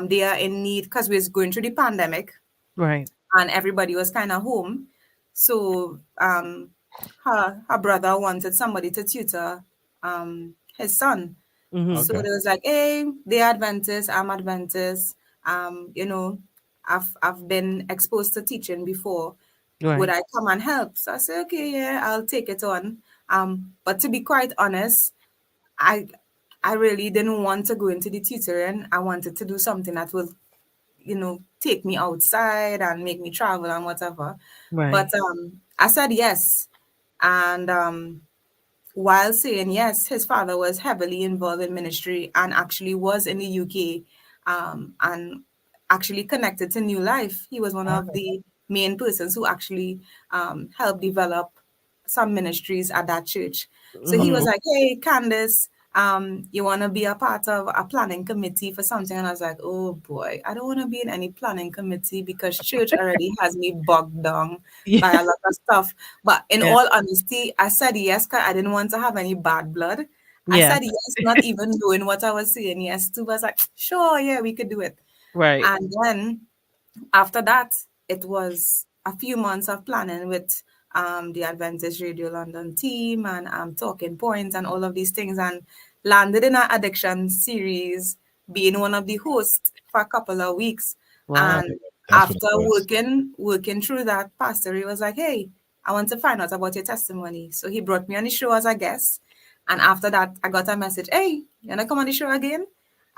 they are in need because we're going through the pandemic Right. and everybody was kind of home. So her brother wanted somebody to tutor his son. Hmm. So Okay. they was like, "Hey, they're Adventist, I'm Adventist. I've been exposed to teaching before. Would Right. I come and help?" So I said, "Okay, yeah, I'll take it on." But to be quite honest, I I really didn't want to go into the tutoring. I wanted to do something that would take me outside and make me travel and whatever. But Right. I said yes. And while saying yes, his father was heavily involved in ministry and actually was in the UK, and actually connected to New Life. He was one of the main persons who actually helped develop some ministries at that church. So he was Hmm. Oh, like, "Hey, Candice, you want to be a part of a planning committee for something?" And I was like, "Oh boy, I don't want to be in any planning committee because church already has me bogged down Yeah. by a lot of stuff." But in Yeah. all honesty, I said yes because I didn't want to have any bad blood. I Yeah. said yes, not even knowing what I was saying yes to. I was like, "Sure, yeah, we could do it." Right. And then after that, it was a few months of planning with the Adventist Radio London team and talking points and all of these things, and landed in our addiction series, being one of the hosts for a couple of weeks. Wow. And that's what it after was. working through that, Pastor he was like, "Hey, I want to find out about your testimony." So he brought me on the show as a guest. And after that, I got a message, "Hey, you wanna come on the show again?"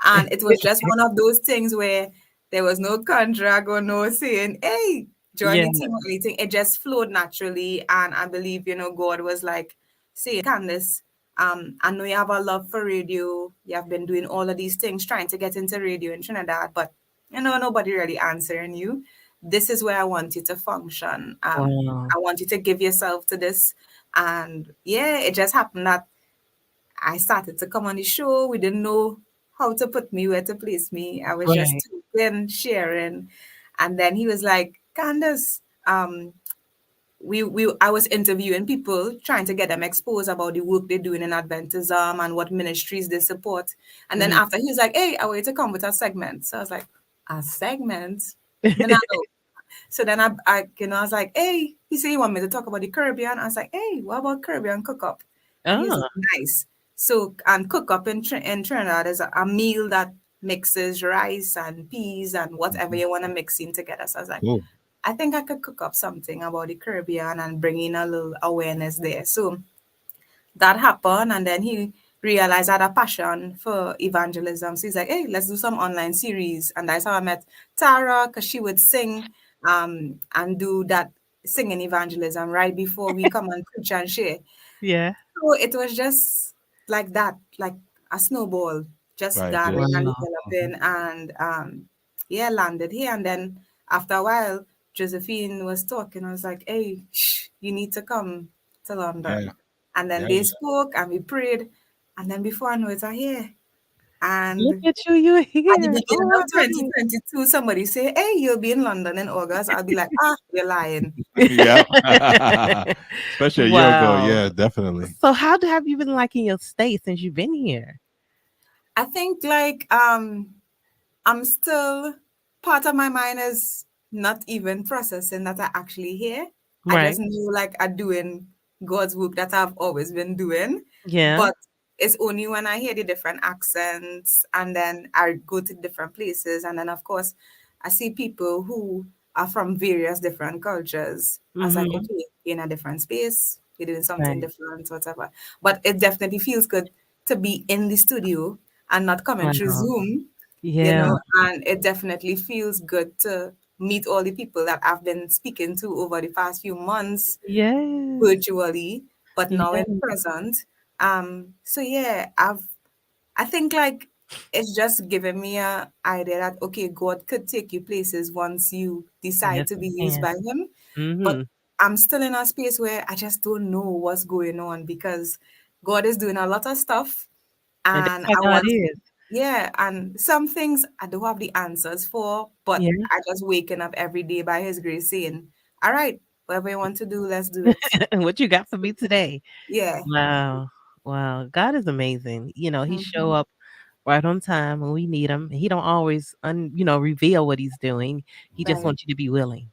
And it was just one of those things where there was no contract or no saying, "Hey, join Yeah. the team" or anything. It just flowed naturally. And I believe, God was like saying, "Candice, I know you have a love for radio. You have been doing all of these things, trying to get into radio in Trinidad, but nobody really answering you. This is where I want you to function. Wow. I want you to give yourself to this." And yeah, it just happened that I started to come on the show. We didn't know how to put me, where to place me. I was just Right. talking, sharing. And then he was like, "Candace, I was interviewing people, trying to get them exposed about the work they're doing in Adventism and what ministries they support." And then Hmm. after he was like, "Hey, I want you to come with a segment." So I was like, "A segment? Man, I know." So then I was like, "Hey," he said he want me to talk about the Caribbean. I was like, "Hey, what about Caribbean cook up?" And he's Oh. like, "Nice." So, and cook up in Trinidad is a meal that mixes rice and peas and whatever Mhm. you want to mix in together. So I was like, Cool. I think I could cook up something about the Caribbean and bring in a little awareness there. So that happened, and then he realized I had a passion for evangelism. So he's like, "Hey, let's do some online series." And that's how I met Tara, because she would sing and do that singing evangelism right before we come and preach and share. Yeah. So it was just like that, like a snowball, just Right. Yeah. gathering and Wow. Mhm. developing. And yeah, landed here. And then after a while, Josephine was talking. I was like, "Hey, you need to come to Yeah. London." And then Yeah. they Yeah. spoke and we prayed. And then before I know it, I'm here. And Look at you. You're at the here. beginning Oh of my goodness. 2022, somebody say, "Hey, you'll be in London in August." I'll be like, "You're lying." Yeah. Especially a year ago. Wow. Yeah, definitely. So how have you been liking your stay since you've been here? I think like I'm still, part of my mind is not even processing that I actually hear. I Right. just knew like I'm doing God's work that I've always been doing. Yeah. But it's only when I hear the different accents and then I go to different places. And then, of course, I see people who are from various different cultures. I was like, Mm-hmm. okay, you're in a different space, you're doing something Right. different, whatever. But it definitely feels good to be in the studio and not coming through Wow. Zoom. you Yeah. know, and it definitely feels good to meet all the people that I've been speaking to over the past few months Yes. virtually, but now in Yes. present. So yeah, I think like it's just giving me a idea that okay, God could take you places once you decide Yes, to be it used can. by Him. But Mm-hmm. I'm still in a space where I just don't know what's going on because God is doing a lot of stuff, And and that's how I God want, is. yeah, and some things I don't have the answers for, but Yeah. I just waking up every day by His grace saying, "All right, whatever you want to do, let's do it." What you got for me today? Yeah. Wow. Wow. God is amazing. He show Hmm. up right on time when we need him. He don't always reveal what he's doing. He just Right. wants you to be willing.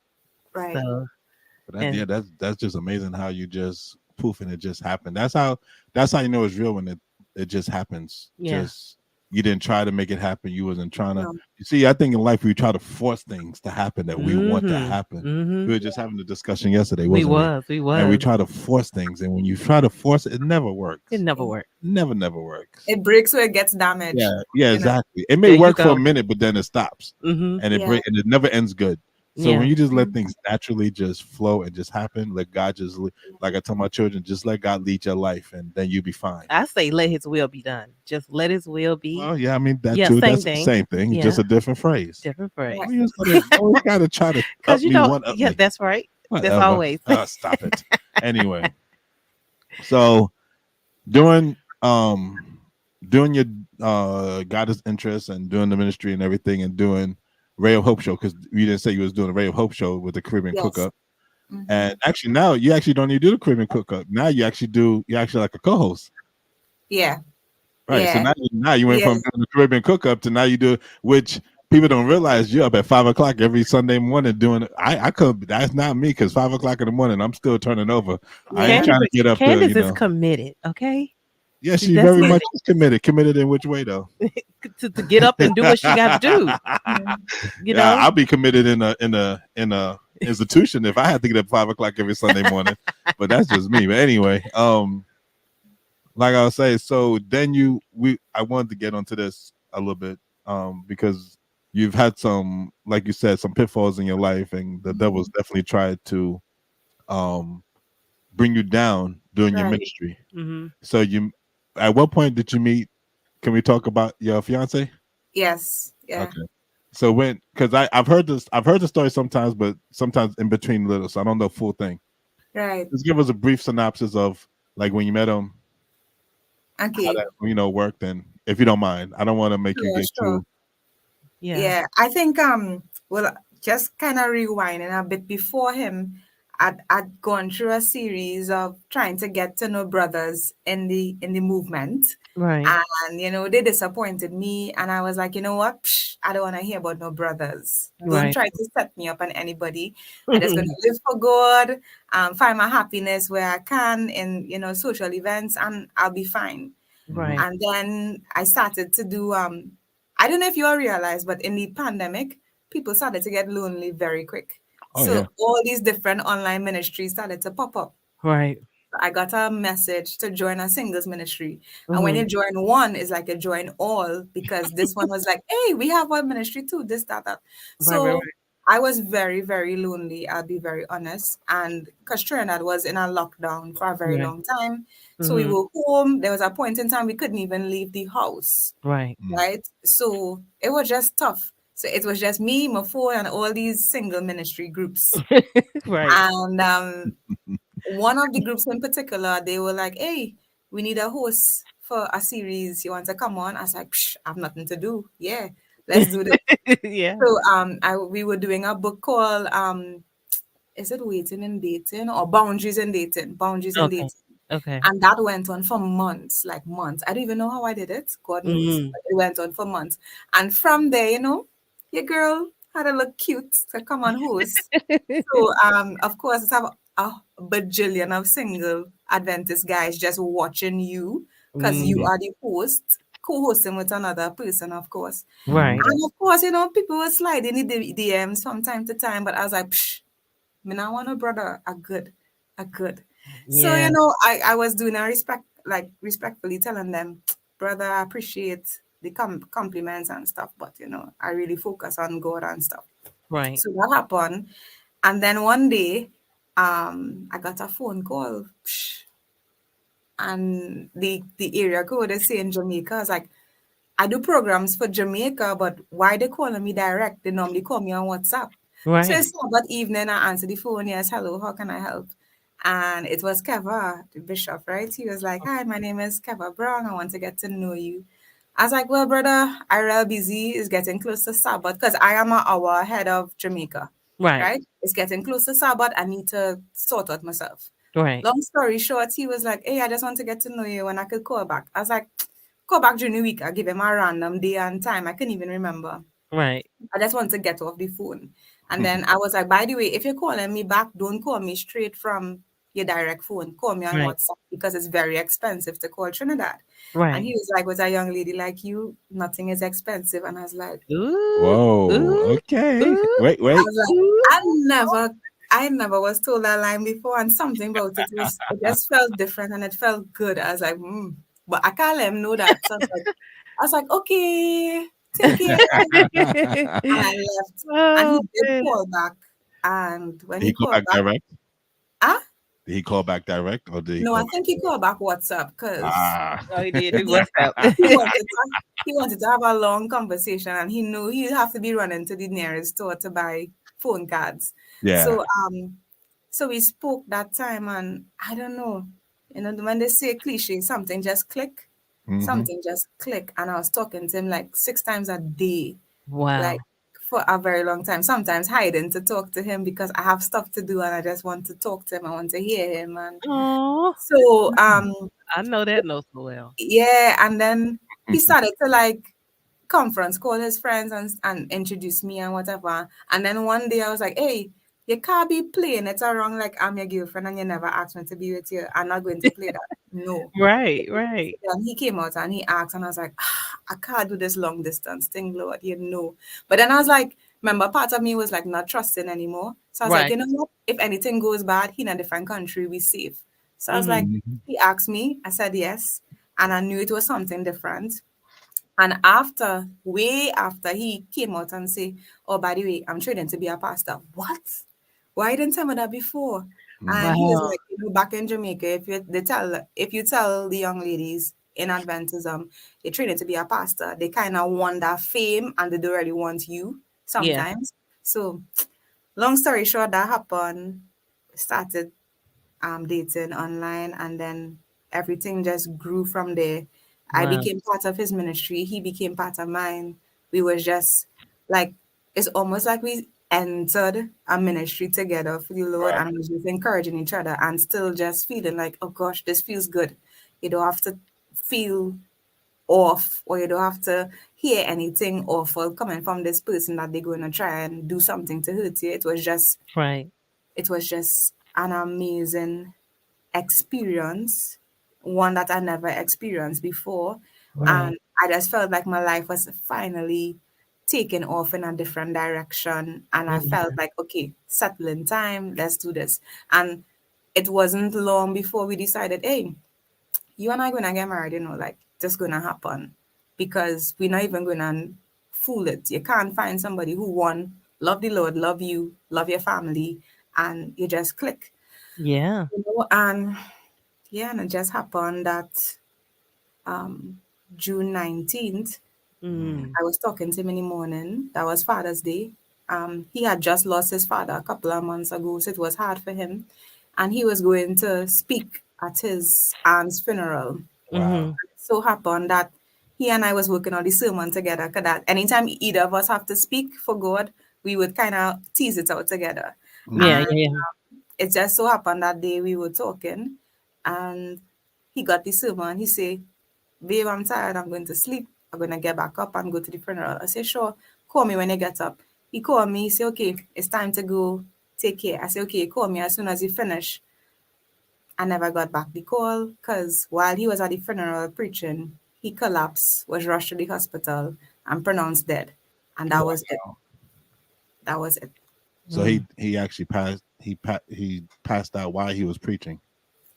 Right. So, But that, yeah, and that's just amazing how you just poof and it just happened. That's how you know it's real when it just happens. yeah. Just you didn't try to make it happen. You wasn't trying to. No. You see, I think in life we try to force things to happen that we want to Mhm. happen. We Mhm. were just having a discussion yesterday, We wasn't we? was. We And we was. try to force things, and when you try to force it, it never It works. never worked. Never works. It breaks where it gets Yeah, damaged, yeah, you know? exactly. It may There you work for a go. minute, but then it stops, Mhm. and Yeah. and it never ends good. So Yeah. when you just let Mm. things naturally just flow and just happen, let God just like I tell my children, just let God lead your life, and then you'll be fine. I say let his will be done. Just let his will be. Well, yeah, I mean that Yeah, too. same That's the thing. same thing, just Yeah, a different phrase. different Right. phrase. Always gotta try to Cuz up me, one up yeah, me. that's right. That's Whatever. always. Stop it. Anyway, so doing doing your goddess interest and doing the ministry and everything and doing Ray of Hope show, because you didn't say you was doing a Ray of Hope show with the Caribbean Cook Yes. Up. Hmm. And actually now you actually don't even do the Caribbean Cook Up. Now you're actually like a co-host. Yeah. Right. So Yeah. now you went Yeah. from doing the Caribbean Cook Up to now you do, which people don't realize you're up at 5 o'clock every Sunday morning doing it. I could, that's not me, because 5 o'clock in the morning I'm still turning over. I ain't Yeah. trying Candace to get up to, Candace is committed, okay? yeah, She's she very definitely much is committed. Committed in which way though? to get up and do what she got to do, Mhm. you Yeah, know? I'll be committed in a institution if I had to get up 5 o'clock every Sunday morning. But that's just me. But anyway, like I was saying, so then I wanted to get onto this a little bit, because you've had some, like you said, some pitfalls in your life, and the devil's Mhm. definitely tried to um bring you down during your Right. ministry. Mhm. So at what point did you meet? Can we talk about your fiance? Yes. Yeah. Okay. So because I've heard the story sometimes, but sometimes in between little, so I don't know the full thing. Right. Just give us a brief synopsis of like when you met him, how Okay. that worked, and if you don't mind, I don't want to make you Sure. get Sure. too. Yeah. Yeah, I think well, just kind of rewinding a bit before him, I'd gone through a series of trying to get to know brothers in the movement, Right. and they disappointed me, and I was like, you know what, I don't want to hear about no brothers. Don't Right. try to set me up on anybody. I just gonna live for God, find my happiness where I can in social events, and I'll be fine. Mhm. Right. And then I started to do I don't know if you all realize, but in the pandemic, people started to get lonely very quick. Oh yeah. So all these different online ministries started to pop up. Right. I got a message to join a singles ministry. And when Mhm. you join one, it's like you join all because this one was like, hey, we have a ministry too, this, that, that. Right, right, So I was very, very lonely, I'll be very honest. And because Trinidad was in a lockdown for a very right. long time. So we Mhm. were home. There was a point in time we couldn't even leave the house, Right. Mm. right? So it was just tough. So it was just me, my phone, and all these single ministry groups. Right. And one of the groups in particular, they were like, hey, we need a host for a series. You want to come on? I was like, Psh, I have nothing to do. Yeah, let's do this. Yeah. So we were doing a book called is it Waiting and Dating or Boundaries and Dating? Boundaries and Okay. Dating. Okay. And that went on for months, like months. I don't even know how I did it. God knows. Mhm. But it went on for months. And from there, your girl had to look cute to come on host. So, of course, it's have a bajillion of single Adventist guys just watching you because you Mhm. are the host, co-hosting with another person, of course. Right. Mhm. And of course, people were sliding in the DMs from time to time, but I was like, Psh, me not want a brother, a good, a good. So, Yeah. I was doing a respectfully telling them, brother, I appreciate. compliments and stuff, but I really focus on God and stuff. Right. So that happened. And then one day, I got a phone call, and the area code is saying Jamaica. I was like, I do programs for Jamaica, but why they calling me direct? They normally call me on WhatsApp. So Right. it's Sabbath evening, I answered the phone. Yes, hello, how can I help? And it was Keva, the bishop, right? He was like, hi, my name is Keva Brown. I want to get to know you. I was like, well, brother, I real busy. It's getting close to Sabbath because I am an hour ahead of Jamaica, Right. right? It's getting close to Sabbath. I need to sort out myself. Right. Long story short, he was like, hey, I just want to get to know you when I could call back. I was like, call back during the week. I give him a random day and time. I couldn't even remember. Right. I just want to get off the phone. And then I was like, by the way, if you're calling me back, don't call me straight from your direct phone. Call me on Right. WhatsApp because it's very expensive to call Trinidad. And Right. he was like, with a young lady like you, nothing is expensive. And I was like, Ooh. Whoa. Ooh. Okay. Ooh. Wait. I Wait. was like, Ooh. I never was told that line before, and something about it just felt different and it felt good. I was like, but I can't let him know that. So I was like, okay, take care. And I left. And Oh he did man. call back. And when Did he he call called back back, direct? ah, Did he call back direct, or did he no, I call back think he direct? called back WhatsApp because Ah. Oh, he did. He he WhatsApp. he wanted to he wanted to have a long conversation, and he knew he'd have to be running to the nearest store to buy phone cards. Yeah. So we spoke that time, and I don't know, when they say cliche, Mm-hmm. something just click, and I was talking to him like 6 times a day, like Wow. for a very long time. Sometimes hiding to talk to him because I have stuff to do, and I just want to talk to him. I want to hear him, and Oh, so I know that note so well. yeah, and then he started to like conference call his friends and introduce me and whatever. And then one day I was like, hey, you can't be playing it around like I'm your girlfriend and you never asked me to be with you. I'm not going to play that. No. Right. Right. And he came out and he asked, and I was like, I can't do this long distance thing, Lord. But then I was like, remember, part of me was like not trusting anymore. So I was like, Right. you know what? If anything goes bad, he in a different country, we safe. So I was like, Mm-hmm. Mm-hmm. he asked me, I said yes. And I knew it was something different. And after, way after, he came out and say, oh, by the way, I'm training to be a pastor. What? Why didn't tell me that before? And he was Wow. like, back in Jamaica, if you tell the young ladies in Adventism they're training to be a pastor, they kind of want that fame and they don't really want you Yeah. sometimes. So long story short, that happened. Started dating online, and then everything just grew from there. I Wow. became part of his ministry, he became part of mine. We was just like, it's almost like we entered a ministry together for the Lord, Right. and was just encouraging each other and still just feeling like, oh gosh, this feels good. You don't have to feel off, or you don't have to hear anything awful coming from this person that they're going to try and do something to hurt you. Right. It was just an amazing experience, one that I never experienced before. Right. And I just felt like my life was finally taking off in a different direction. And I felt Mhm. like, okay, settling time, let's do this. And it wasn't long before we decided, hey, you and I gonna get married, like just gonna happen. Because we're not even gonna fool it. You can't find somebody who love the Lord, love you, love your family, and you just click. Yeah. And yeah, and it just happened that um, June 19th, Mm. I was talking to him in the morning. That was Father's Day. He had just lost his father a couple of months ago, so it was hard for him. And he was going to speak at his aunt's funeral. Wow. Mhm. So happened that he and I was working on the sermon together, because that anytime either of us have to speak for God, we would kind of tease it out together. Yeah. Mm-hmm. And Yeah. Yeah. it just so happened that day we were talking, and he got the sermon. He said, babe, I'm tired. I'm going to sleep. I'm going to get back up and go to the funeral. I said, sure. Call me when you get up. He called me. He said, okay, it's time to go. Take care. I said, okay, call me as soon as you finish. I never got back the call because while he was at the funeral preaching, he collapsed, was rushed to the hospital, and pronounced dead. And that was it. Wow. That was it. So Mm. he actually passed. He passed out while he was preaching.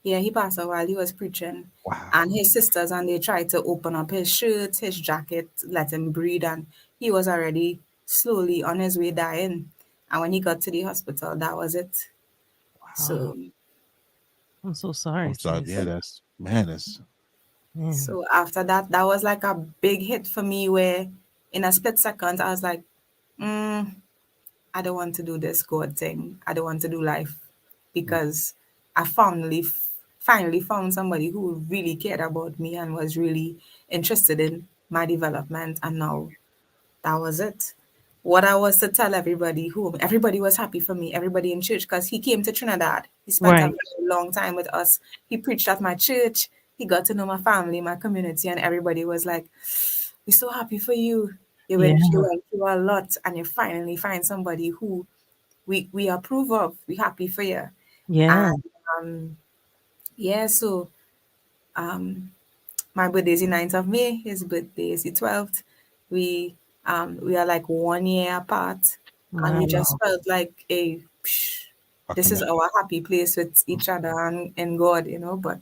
Yeah, he passed away while he was preaching. And Wow. his sisters and they tried to open up his shirt, his jacket, let him breathe, and he was already slowly on his way dying. And when he got to the hospital, that was it. Oh, So I'm so sorry, I'm sorry. Yeah, sis. that's man. That's Man. so after that, that was like a big hit for me where in a split second I was like, mm, I don't want to do this God thing. I don't want to do life because I finally found somebody who really cared about me and was really interested in my development. And now that was it. What I was to tell everybody, who everybody was happy for me, everybody in church, because he came to Trinidad. He spent a Right. very long time with us. He preached at my church. He got to know my family, my community, and everybody was like, "We're so happy for you. Yeah. You went through a lot, and you finally find somebody who we approve of. We happy for you." Yeah. And um, yeah, so um, my birthday is the 9th of May. His birthday is the 12th. We are like 1 year apart, and we just Wow. felt like a this is connection. our happy place with each other and God, But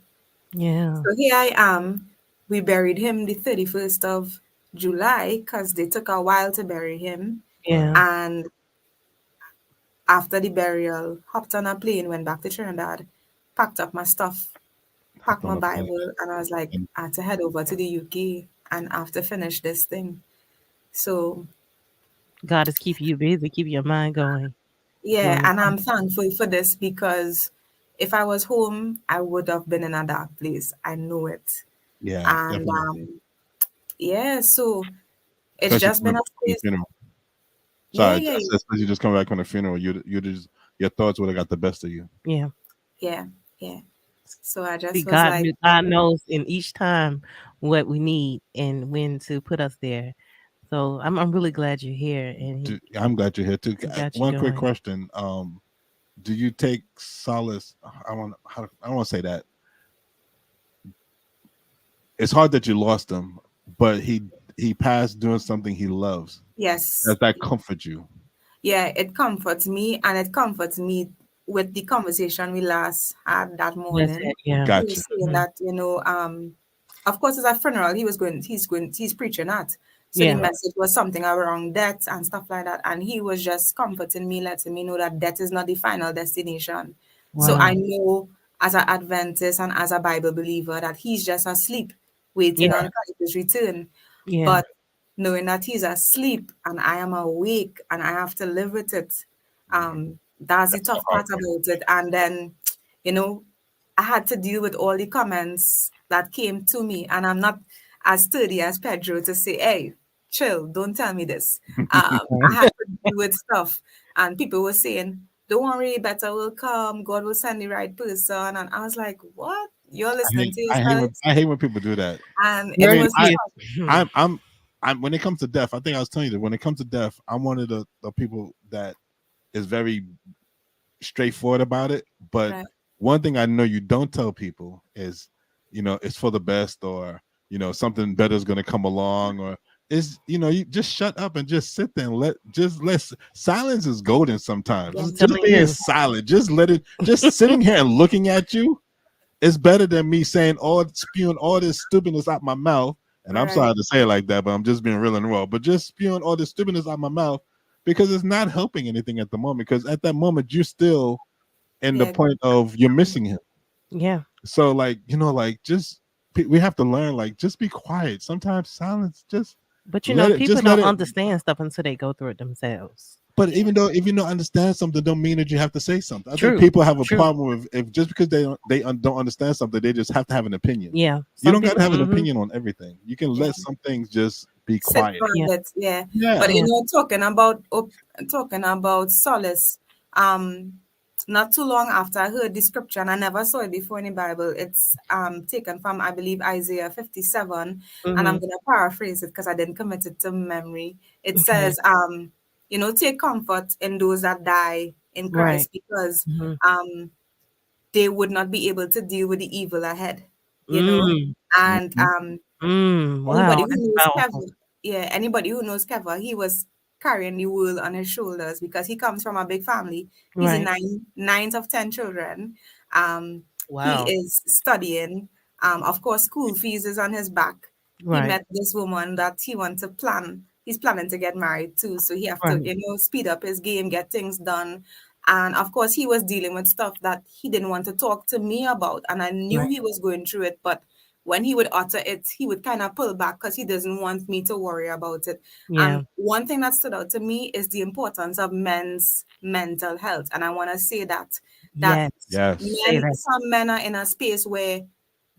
Yeah. so here I am. We buried him the 31st of July because they took a while to bury him. Yeah. Right. And after the burial, hopped on a plane, went back to Trinidad, packed up my stuff, packed Hopped my on a plane. Bible, and I was like, And I had to head over to the UK and I have to finish this thing. So God is keeping you busy, keeping your mind going. yeah, Glory to and God. I'm thankful for this because if I was home, I would have been in a dark place. I know it. yeah, And definitely. yeah, so it's Especially just coming been a back from the space. funeral. Yeah, Sorry, yeah, I said especially just coming back from the funeral. You just your thoughts would have got the best of you. Yeah. yeah, yeah. So I See, just was like, God knows in each time what we need and when to put us there. So I'm really glad you're here and I'm glad you're here too. he got you One quick going. question: do you take solace? I don't want to say that. It's hard that you lost him, but he passed doing something he loves. yes, Does that comfort you? yeah, it comforts me and it comforts me with the conversation we last had that That's morning. it. Yeah. He Gotcha. was saying Mhm. that, of course, it's a funeral. He's preaching at. So the Yeah. message was something around death and stuff like that. And he was just comforting me, letting me know that death is not the final destination. So I Wow. know as an Adventist and as a Bible believer that he's just asleep, waiting Yeah. on Christ's return. Yeah. But knowing that he's asleep and I am awake and I have to live with it, that's the That's the tough hard part about it. And then, you know, I had to deal with all the comments that came to me, and I'm not as sturdy as Pedro to say, "Hey, chill, don't tell me this." I had to deal with stuff, and people were saying, "Don't worry, better will come. God will send the right person." And I was like, "What? You're listening to yourself?" I hate when people do that. And I it Very mean, was I tough. serious. Mhm. I'm when it comes to death, I think I was telling you that when it comes to death, I'm one of the people that is very straightforward about it. But Right? one thing I know you don't tell people is, it's for the best, or something better is going to come along, or is you just shut up and just sit there and let silence is golden sometimes. I'm Yes. Just telling being you. silent, just let it, just sitting here and looking at you is better than me saying all spewing all this stupidness out my mouth. And I'm Right. sorry to say it like that, but I'm just being real and raw. But just spewing all this stupidness out my mouth because it's not helping anything at the moment. Because at that moment, you're still in the Yeah. point of you're missing him. Yeah. So like, just we have to learn, like, just be quiet. Sometimes silence, just But let it, people just let don't it. understand stuff until they go through it themselves. But Yeah. even though if you don't understand something, don't mean that you have to say something. I think True. people have a True. problem with if just because don't understand something, they just have to have an opinion. Yeah. You Some don't got to people. have an Hmm. opinion on everything. You can Yeah. let some things just be Sit quiet. for a Yeah. bit, yeah. But Yeah. Yeah. talking about solace, um, not too long after I heard the scripture, and I never saw it before in the Bible. It's taken from, I believe, Isaiah 57, and I'm Hmm. gonna paraphrase it because I didn't commit it to memory. It Okay. says, take comfort in those that die in Right. Christ, because Hmm. um they would not be able to deal with the evil ahead, you know. Mm. And Mhm. anybody Wow. who That's knows powerful. Kevin, yeah, anybody who knows Kevin, he was carrying the world on his shoulders because he comes from a big family. He's the Right. ninth of 10 children. Um, He Wow. is studying. Of course, school fees is on his back. He Right. met this woman that he wants to plan. He's planning to get married too, so he have to, Right. speed up his game, get things done. And of course, he was dealing with stuff that he didn't want to talk to me about, and I knew Right. he was going through it. But when he would utter it, he would kind of pull back because he doesn't want me to worry about it. Yeah. And one thing that stood out to me is the importance of men's mental health, and I want to say that Yes. Yes. Say that. some men are in a space where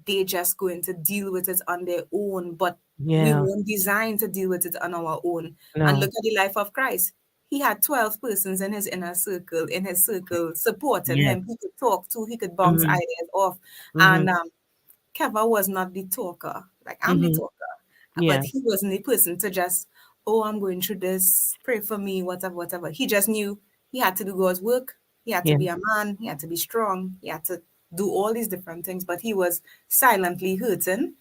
they just going to deal with it on their own, but we Yeah. weren't designed to deal with it on our own. And No. look at the life of Christ. He had 12 persons in his inner circle, in his circle, supporting Yes. him. He could talk to, he could bounce Mhm. ideas off. And Mhm. Keva was not the talker. Like, I'm the Mhm. talker. Yeah. But he wasn't the person to just, oh, I'm going through this, pray for me, whatever, whatever. He just knew he had to do God's work. He had to Yeah. be a man. He had to be strong. He had to do all these different things. But he was silently hurting.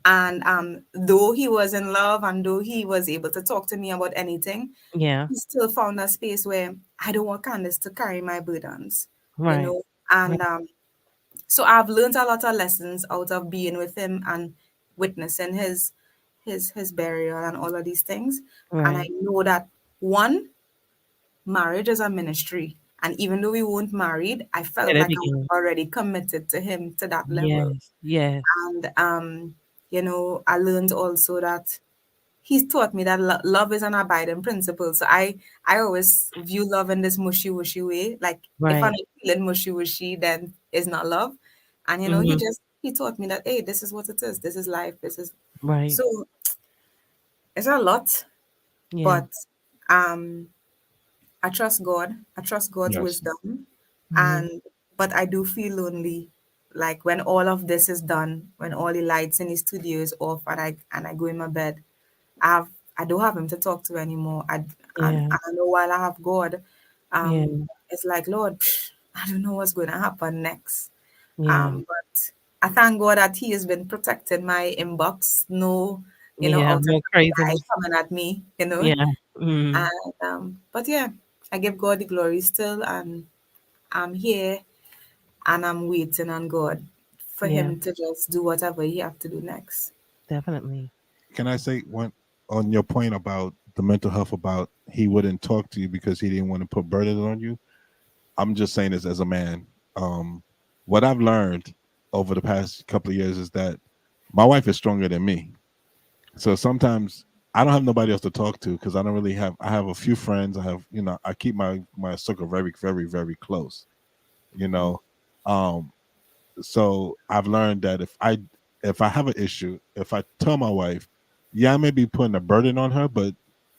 And though he was in love and though he was able to talk to me about anything, Yeah. he still found a space where I don't want Candice to carry my burdens, you Right. know. Right. And so I've learned a lot of lessons out of being with him and witnessing his burial and all of these things. And I Right. know that one, marriage is a ministry. And even though we weren't married, I At felt the like I was beginning. already committed to him to that level. Yes. Yes. And I learned also that he's taught me that love is an abiding principle. So I always view love in this mushy wushy way. Like if I'm Right. not feeling mushy wushy, then it's not love. And Mhm. he taught me that, hey, this is what it is. This is life. This is Right. so it's a lot, Yeah. but um I trust God. I trust God's Yes. wisdom. Mhm. And but I do feel lonely. Like when all of this is done, when all the lights in the studio is off and I go in my bed, I don't have him to talk to anymore. And Yeah. I know while I have God, Yeah. it's like Lord, I don't know what's going to happen next. Yeah. But I thank God that He has been protecting my inbox. No, Yeah. out of No eye craziness. coming at me. Yeah. Mm. And but yeah, I give God the glory still, and I'm here and I'm waiting on God for Yeah. Him to just do whatever He have to do next. Definitely. Can I say one on your point about the mental health, about he wouldn't talk to you because he didn't want to put burdens on you? I'm just saying this as a man. Um, what I've learned over the past couple of years is that my wife is stronger than me. So sometimes I don't have nobody else to talk to because I don't really have. I have a few friends. I have, I keep my circle very, very, very close. You know, um, so I've learned that if I have an issue, if I tell my wife, yeah, I may be putting a burden on her, but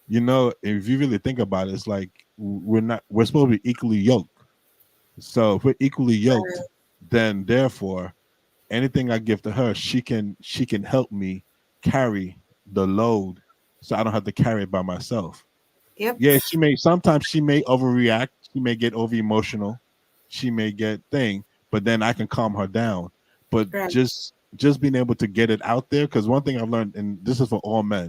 if you really think about it, it's like we're supposed to be equally yoked. So if we're equally yoked, then therefore anything I give to her, she can help me carry the load so I don't have to carry it by myself. Yep. Yeah, sometimes she may overreact, she may get over emotional, she may get thing, but then I can calm her down. But Right. just being able to get it out there, because one thing I've learned, and this is for all men,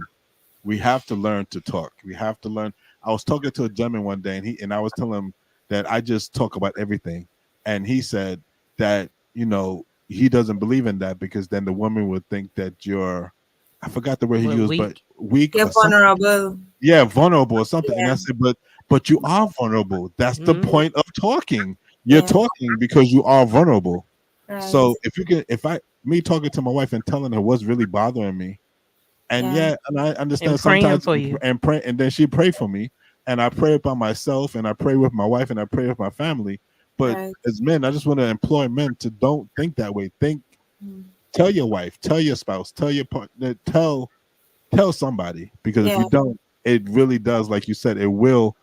we have to learn to talk. We have to learn. I was talking to a gentleman one day, and I was telling him that I just talk about everything, and he said that he doesn't believe in that because then the woman would think that you're, I forgot the word he We're used, but weak. weak You're or something. vulnerable. Yeah, vulnerable or something. And Yeah. I said, but you are vulnerable. That's the Mhm. point of talking. You're Yeah. talking because you are vulnerable. Right. So me talking to my wife and telling her what's really bothering me, and Yeah. yeah, and I And understand praying sometimes, for you. and pray, and then she pray for me, and I pray by myself, and I pray with my wife, and I pray with my family. But Right. as men, I just want to employ men to don't think that way. Tell your wife, tell your spouse, tell your partner, tell somebody, because if Yeah. you don't, it really does, like you said, it will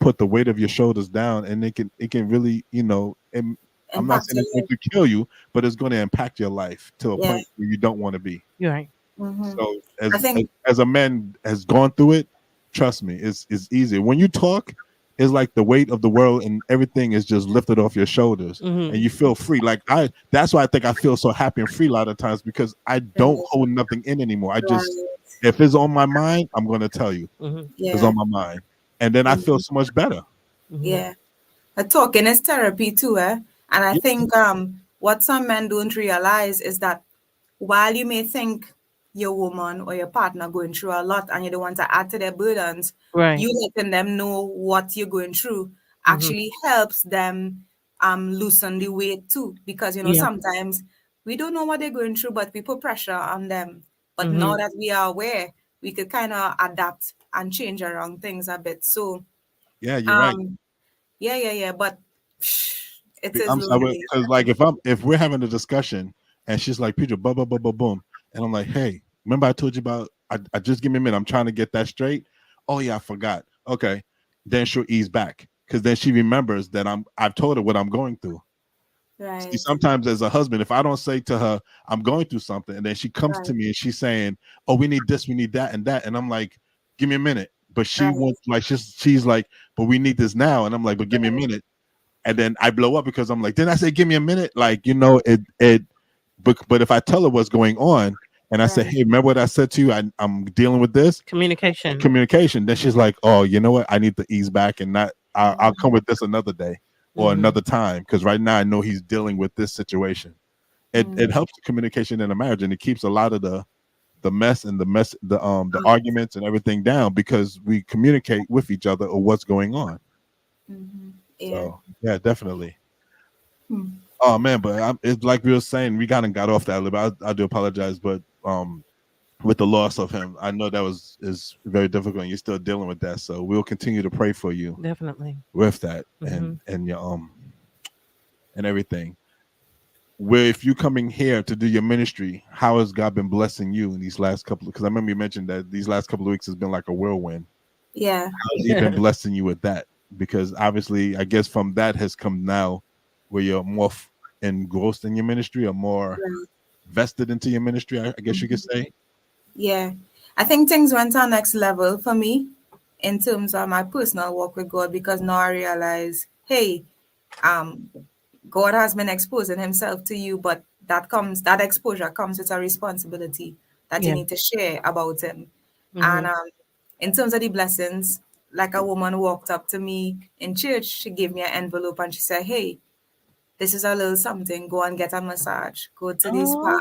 put the weight of your shoulders down, and it can really, and I'm not Impact saying your it's going life. to kill you, but it's going to impact your life to a Yeah. point where you don't want to be. You're right. Mm-hmm. So I think. as a man has gone through it, trust me, it's easier. When you talk, it's like the weight of the world and everything is just lifted off your shoulders, and Mhm. you feel free. Like that's why I think I feel so happy and free a lot of times, because I don't Right. hold nothing in anymore. I just, Right. if it's on my mind, I'm gonna tell you Mhm. it's Yeah. on my mind, and then I feel Mhm. so much better. Mhm. Yeah. Talking is therapy too, eh? And I Yeah. think what some men don't realize is that while you may think your woman or your partner going through a lot and you don't want to add to their burdens, Right. you letting them know what you're going through Mm-hmm. actually helps them loosen the weight too. Because Yeah. sometimes we don't know what they're going through, but we put pressure on them. But Mm-hmm. now that we are aware, we could kind of adapt and change around things a bit. So Yeah, you're right. um yeah. But it is I'm sorry lonely. because like if we're having a discussion and she's like, Peter, blah blah blah blah boom, and I'm like, hey, remember I told you about? I just give me a minute. I'm trying to get that straight. Oh yeah, I forgot. Okay, then she'll ease back because then she remembers that I've told her what I'm going through. See, Right, sometimes as a husband, if I don't say to her, I'm going through something, and then she comes to right, me and she's saying, oh, we need this, we need that, and I'm like, give me a minute. But she right, wants like she's like, but we need this now, and I'm like, but give me a right, minute. And then I blow up because I'm like, didn't I say give me a minute? Like, it but if I tell her what's going on and I say, right. hey, remember what I said to you? I'm dealing with this Communication. communication. Then she's like, oh, you know what? I need to ease back and not I'll come Mhm, with this another day or Mm-hmm. another time because right now I know he's dealing with this situation. It mhm. helps the communication in a marriage and it keeps a lot of the mess and the Oh, arguments and everything down because we communicate with each other or what's going on. yeah. So yeah, definitely. Hmm. Oh man, but it's like we were saying, we kind of got off that a little bit. I do apologize, but with the loss of him, I know that is very difficult, and you're still dealing with that. So we'll continue to pray for you Definitely. with that Mm-hmm. and your and everything. Where if you coming here to do your ministry, how has God been blessing you in these last couple? Because I remember you mentioned that these last couple of weeks has been like a whirlwind. Yeah, How's He been blessing you with that? Because obviously, I guess from that has come now where you're more engrossed in your ministry or more right. vested into your ministry. I guess you could Mhm. say. Yeah. I think things went to our next level for me in terms of my personal walk with God because now I realize, hey, um, God has been exposing himself to you, but that exposure comes with a responsibility that you Yeah. need to share about him. Mm-hmm. And in terms of the blessings, like a woman walked up to me in church, she gave me an envelope and she said, hey, this is a little something, go and get a massage, go to the spa. Oh.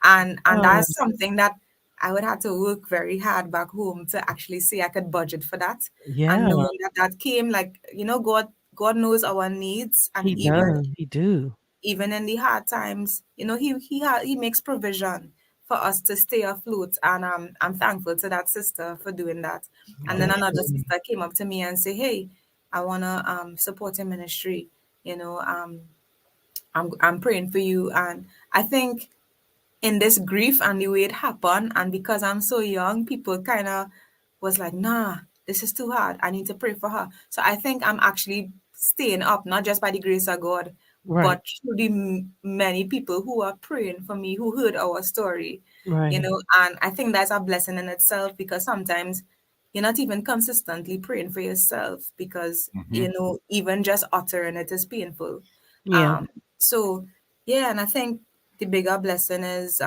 And Oh. that's something that I would have to work very hard back home to actually say I could budget for that. And Yeah. knowing that that came, like, God knows our needs, and He does. He do. even in the hard times, he makes provision for us to stay afloat, and I'm thankful to that sister for doing that. And then another Definitely. sister came up to me and say, hey, I wanna support your ministry, you know I'm praying for you. And I think in this grief and the way it happened, and because I'm so young, people kind of was like, nah, this is too hard. I need to pray for her. So I think I'm actually staying up, not just by the grace of God, Right. but through the many people who are praying for me, who heard our story, Right. and I think that's a blessing in itself because sometimes you're not even consistently praying for yourself because, Hmm. even just uttering it is painful. Yeah. Um, so, yeah, and I think the bigger blessing is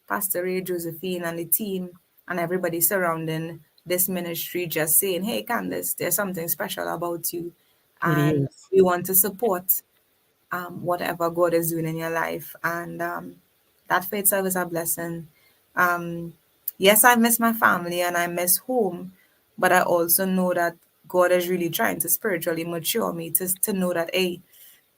Pastor Ray, Josephine, and the team, and everybody surrounding this ministry just saying, hey, Candice, there's something special about you. It And is. we want to support whatever God is doing in your life. And that for itself is a blessing. Um, yes, I miss my family and I miss home, but I also know that God is really trying to spiritually mature me to know that, hey,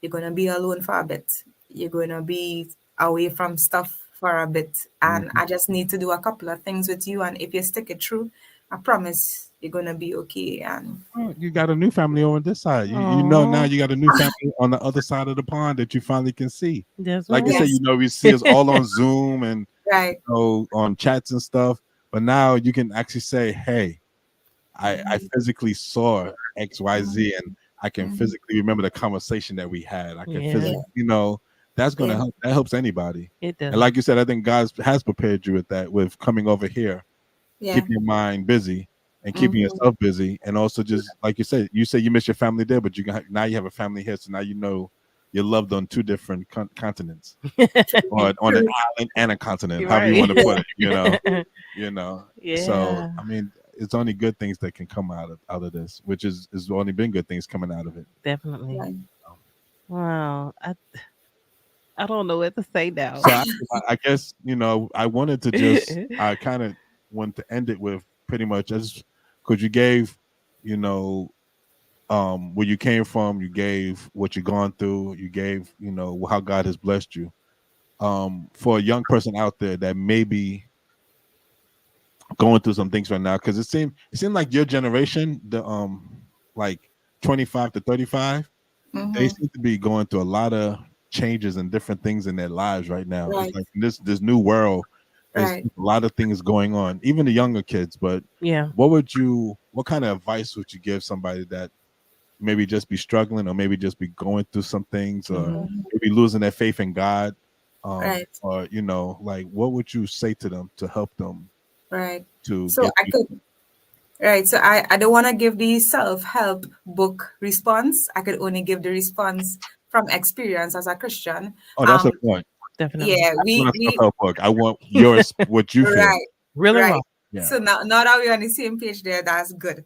you're going to be alone for a bit. You're going to be away from stuff for a bit. And Hmm. I just need to do a couple of things with you. And if you stick it through, I promise you're going to be okay. And Oh, you got a new family over this side. You know now Oh, you got a new family on the other side of the pond that you finally can see. that's Like you right. said, yes, we see us all on Zoom and right. on chats and stuff. But now you can actually say, "Hey, I Mhm, physically saw X, Y, mhm, Z, and I can mhm. physically remember the conversation that we had. I can Yeah, physically, Yeah, that's going to yeah, help. That helps anybody. it And does. like you said, I think God has prepared you with that, with coming over here, yeah. keeping your mind busy and keeping Mhm. yourself busy, and also just like you say you miss your family there, but now you have a family here, so now you know you're loved on two different continents, or on an True. island and a continent, You're however you right. want to put Yeah. it. So Yeah, I mean, it's only good things that can come out of this, which is only been good things coming out of it. definitely. Right. Wow. I don't know what to say now. So I guess I wanted to just I kind of wanted to end it with pretty much just because you gave you know where you came from, you gave what you've gone through, you gave how God has blessed you. For a young person out there that may be going through some things right now, because it seemed like your generation, the like 25 to 35, they Mm-hmm. seem to be going through a lot of changes and different things in their lives right now. It's Right, like this new world is right. a lot of things going on, even the younger kids. But Yeah. what kind of advice would you give somebody that maybe just be struggling or maybe just be going through some things or Hmm. Mhm. maybe losing their faith in God? Right, Or like what would you say to them to help them right. to So get I through? could, right. So I don't want to give the self-help book response. I could only give the response from experience as a Christian. Oh, that's a Um, point. Definitely. yeah, I want a we self-help book. I want yours, what you feel. right, Real and raw. right. Yeah. So now that we're on the same page there, that's good.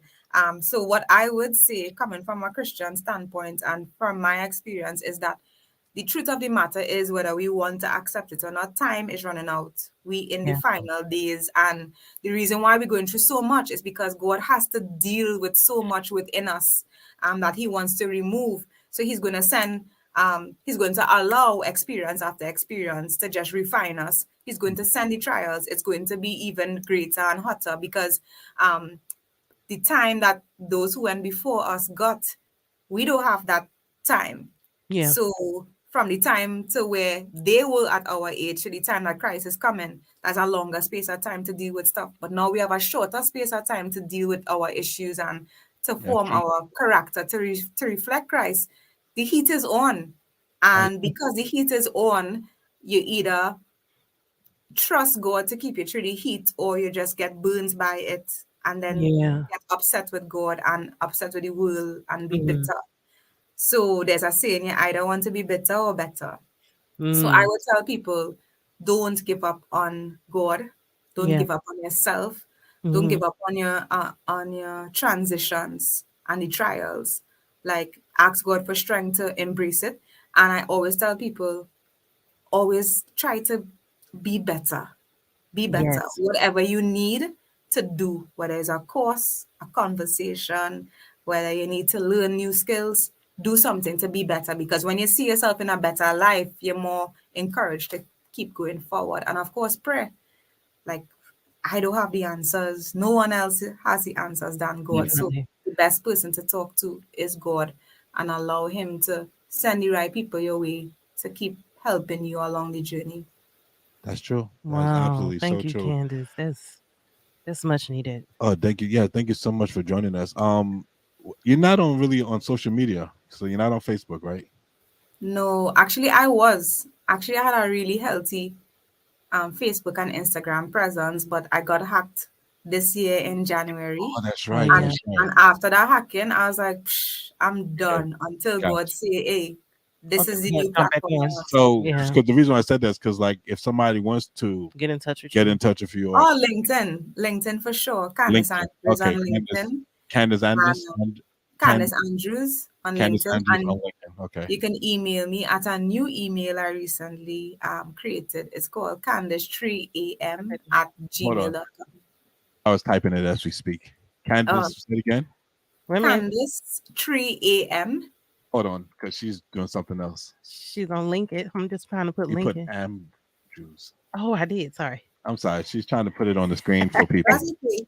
So what I would say, coming from a Christian standpoint and from my experience, is that the truth of the matter is whether we want to accept it or not, time is running out. We in the Yeah. final days, and the reason why we're going through so much is because God has to deal with so much within us that He wants to remove. So He's going to send. He's going to allow experience after experience to just refine us. He's going to send the trials. It's going to be even greater and hotter because um, the time that those who went before us got, we don't have that time. Yeah. So from the time to where they were at our age to the time that Christ is coming, that's a longer space of time to deal with stuff. But now we have a shorter space of time to deal with our issues and to That's form true. our character to reflect Christ. The heat is on. And because the heat is on, you either trust God to keep you through the heat, or you just get burned by it and then Yeah. get upset with God and upset with the world and be Mm. bitter. So there's a saying, you either want to be bitter or better. So I Mm. would tell people, don't give up on God. Don't Yeah. give up on yourself. Don't Hmm. give up on your transitions and the trials. Like, ask God for strength to embrace it. And I always tell people, always try to be better. Be better. Yes. Whatever you need to do, whether it's a course, a conversation, whether you need to learn new skills, do something to be better. Because when you see yourself in a better life, you're more encouraged to keep going forward. And of course, pray. Like, I don't have the answers. No one else has the answers than God. So Definitely. the best person to talk to is God, and allow Him to send the right people your way to keep helping you along the journey. That's true. That's Wow. absolutely so Thank you, true. Candice. That's much needed. Oh, thank you. Yeah, thank you so much for joining us. You're not on social media, so you're not on Facebook, right? No, actually, I was. Actually, I had a really healthy Facebook and Instagram presence, but I got hacked this year in Oh, January. that's Oh right. And yeah. That's right. and after that hacking, I was like, Psh, I'm Yeah, done until got God you. say, hey, this Okay. is the Yeah. new Jump back platform I on. want to So, use. Yeah. because the reason why I said that is because, like, if somebody wants to Get in touch with get you. in touch with you or Oh, LinkedIn. LinkedIn for sure. Candice LinkedIn, Andrews on okay, Candace, LinkedIn. Candace And Andrews, and Candice Andrews on Candace LinkedIn. Andrews on And LinkedIn. Okay. you can email me at a new email I recently created. It's called Candice3am at Hold on. gmail.com. I was typing it as we speak. Uh, Candace, say it again. Wait a minute. Candice3am. Hold on, because she's doing something else. She's on LinkedIn. I'm just trying to put You put LinkedIn. Andrews. Oh, I did. Sorry. I'm sorry. She's trying to put it on the screen for people. That's okay.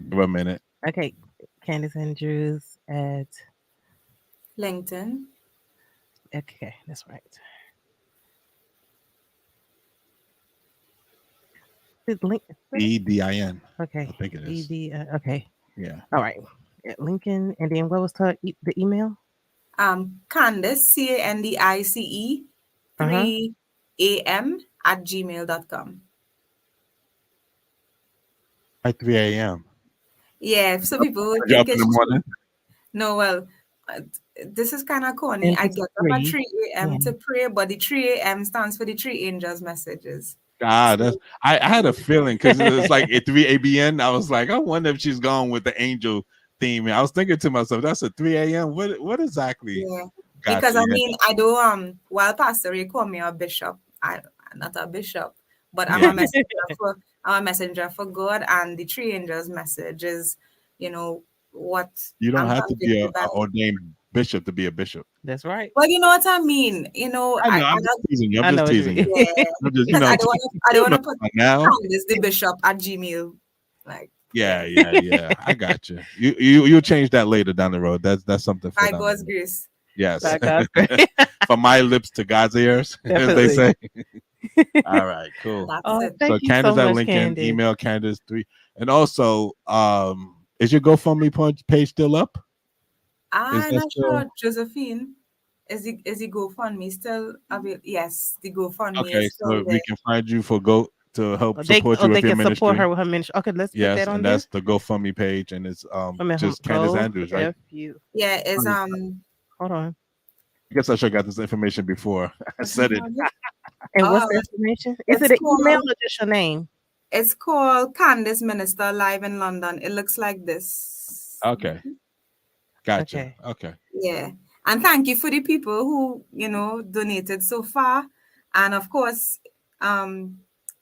Give her a minute. Okay. Candice Andrews at. LinkedIn. Okay, that's right. Is link. EDIN. Okay. I think it is. Okay. Yeah. All right. At Lincoln, and then what was the email? Candice, Candice, Uh huh. 3am at gmail.com. At 3 a.m. Yeah, so people would You think up in the it's true. morning? No, well, uh, this is kind of corny. And I it's get up at free. 3 Yeah. a.m. to pray, but the 3 a.m. stands for the three angels' messages. Ah, So, that's I had a feeling because it was like at 3 ABN. I was like, I wonder if she's gone with the angel theme. And I was thinking to myself, that's at 3 a.m. What exactly? yeah. Because Gotcha. I Yeah. mean, I do while pastor, you call me a bishop. I'm not a bishop, but I'm Yeah. a messenger for God, and the three angels message is, you know, what You don't I'm have to be a, convicted that. ordained bishop to be a bishop. That's right. Well, you know what I mean. I know. I I'm just don't, teasing you. I'm I know just what you teasing mean. you. yeah, I'm just, because I you don't know want to put now. Candice the bishop at Gmail. Like, Yeah, yeah, yeah, yeah. I got you. You'll change that later down the road. That's something for by down the God's road. grace. Yes. By God's grace. From my lips to God's ears, as they Definitely. say. All right, cool. That's Oh, it. So thank you so Candace at much, Lincoln, Candice. email Candace3. And also, is your GoFundMe page still up? Is I'm that not still sure, Josephine. Is the GoFundMe still available? Yes, the GoFundMe okay? is still So we there. can find you for go to help They support you with they your can support her ministry. with her ministry. Okay, let's put Yes, that on and there. that's the GoFundMe page, and it's I mean, just Candace go Andrews, right? F you. Yeah, is Hold on. I guess I should have got this information before I what's the said name it. of it? And what's Oh, the information? Is it's it an email called or just your name? it's called Candice Minister Live in London. It looks like this. Okay, gotcha. Okay. Okay, Yeah. And thank you for the people who, donated so far. And of course, um,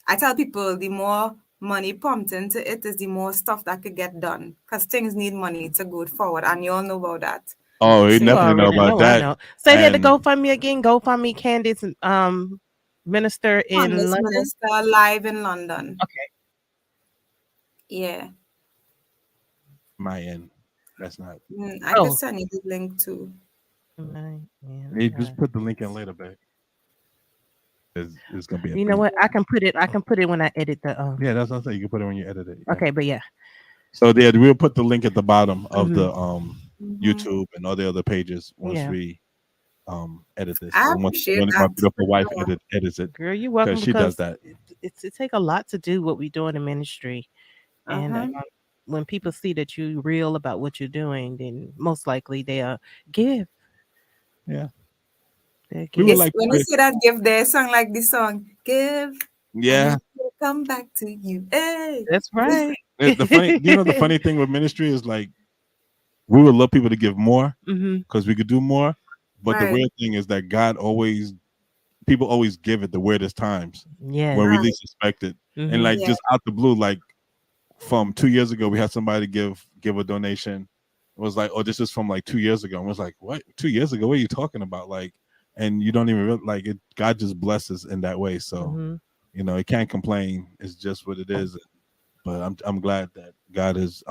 I tell people the more money pumped into it is the more stuff that could get done. Because things need money to go forward. And you all know about that. oh, you So You yeah. definitely know already about know. I that. know. Say that to And GoFundMe again. GoFundMe Candice, minister in Candice London. Minister Live in London. Okay. Yeah. my end, that's not. I could Oh. send you the link too. You just put the link in later, babe. It's gonna be a You know beat. what? I can put it. I can put it when I edit the. Yeah, that's what I'm saying. You can put it when you edit it. Yeah. Okay, but yeah. So there, we'll put the link at the bottom of the Mhm. YouTube and all the other pages once Yeah. we edit this. I Or once appreciate my that. beautiful wife No. edits it Girl, you're because welcome she does because that. it take a lot to do what we do in the ministry, and Uh-huh. when people see that you're real about what you're doing, then most likely they'll give. Yeah. They'll We would give. It's like to when you pray. say that give their song like this song, give Yeah. and it will come back to you. Hey. That's right. The funny, the funny thing with ministry is like we would love people to give more Mm-hmm. because we could do more. But the Right. weird thing is that people always give at the weirdest times Yeah. when we Right. least expect it. And Mm-hmm. like Yeah. just out the blue, like from 2 years ago, we had somebody give a donation. It was like, oh, this is from like 2 years ago. And I was like, what? 2 years ago? What are you talking about? Like, and you don't even like it. God just blesses in that way. So Mm-hmm. you can't complain. It's just what it is. But I'm glad that God has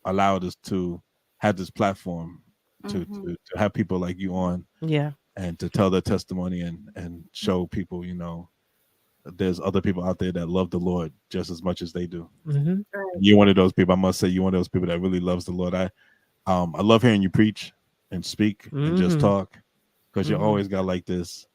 allowed us to have this platform to Mhm. to have people like you on Yeah. and to tell their testimony and show people, there's other people out there that love the Lord just as much as they do. Mm-hmm. Right. You're one of those people. I must say, you're one of those people that really loves the Lord. I love hearing you preach and speak and just Mhm. talk because you Mhm. always got like this.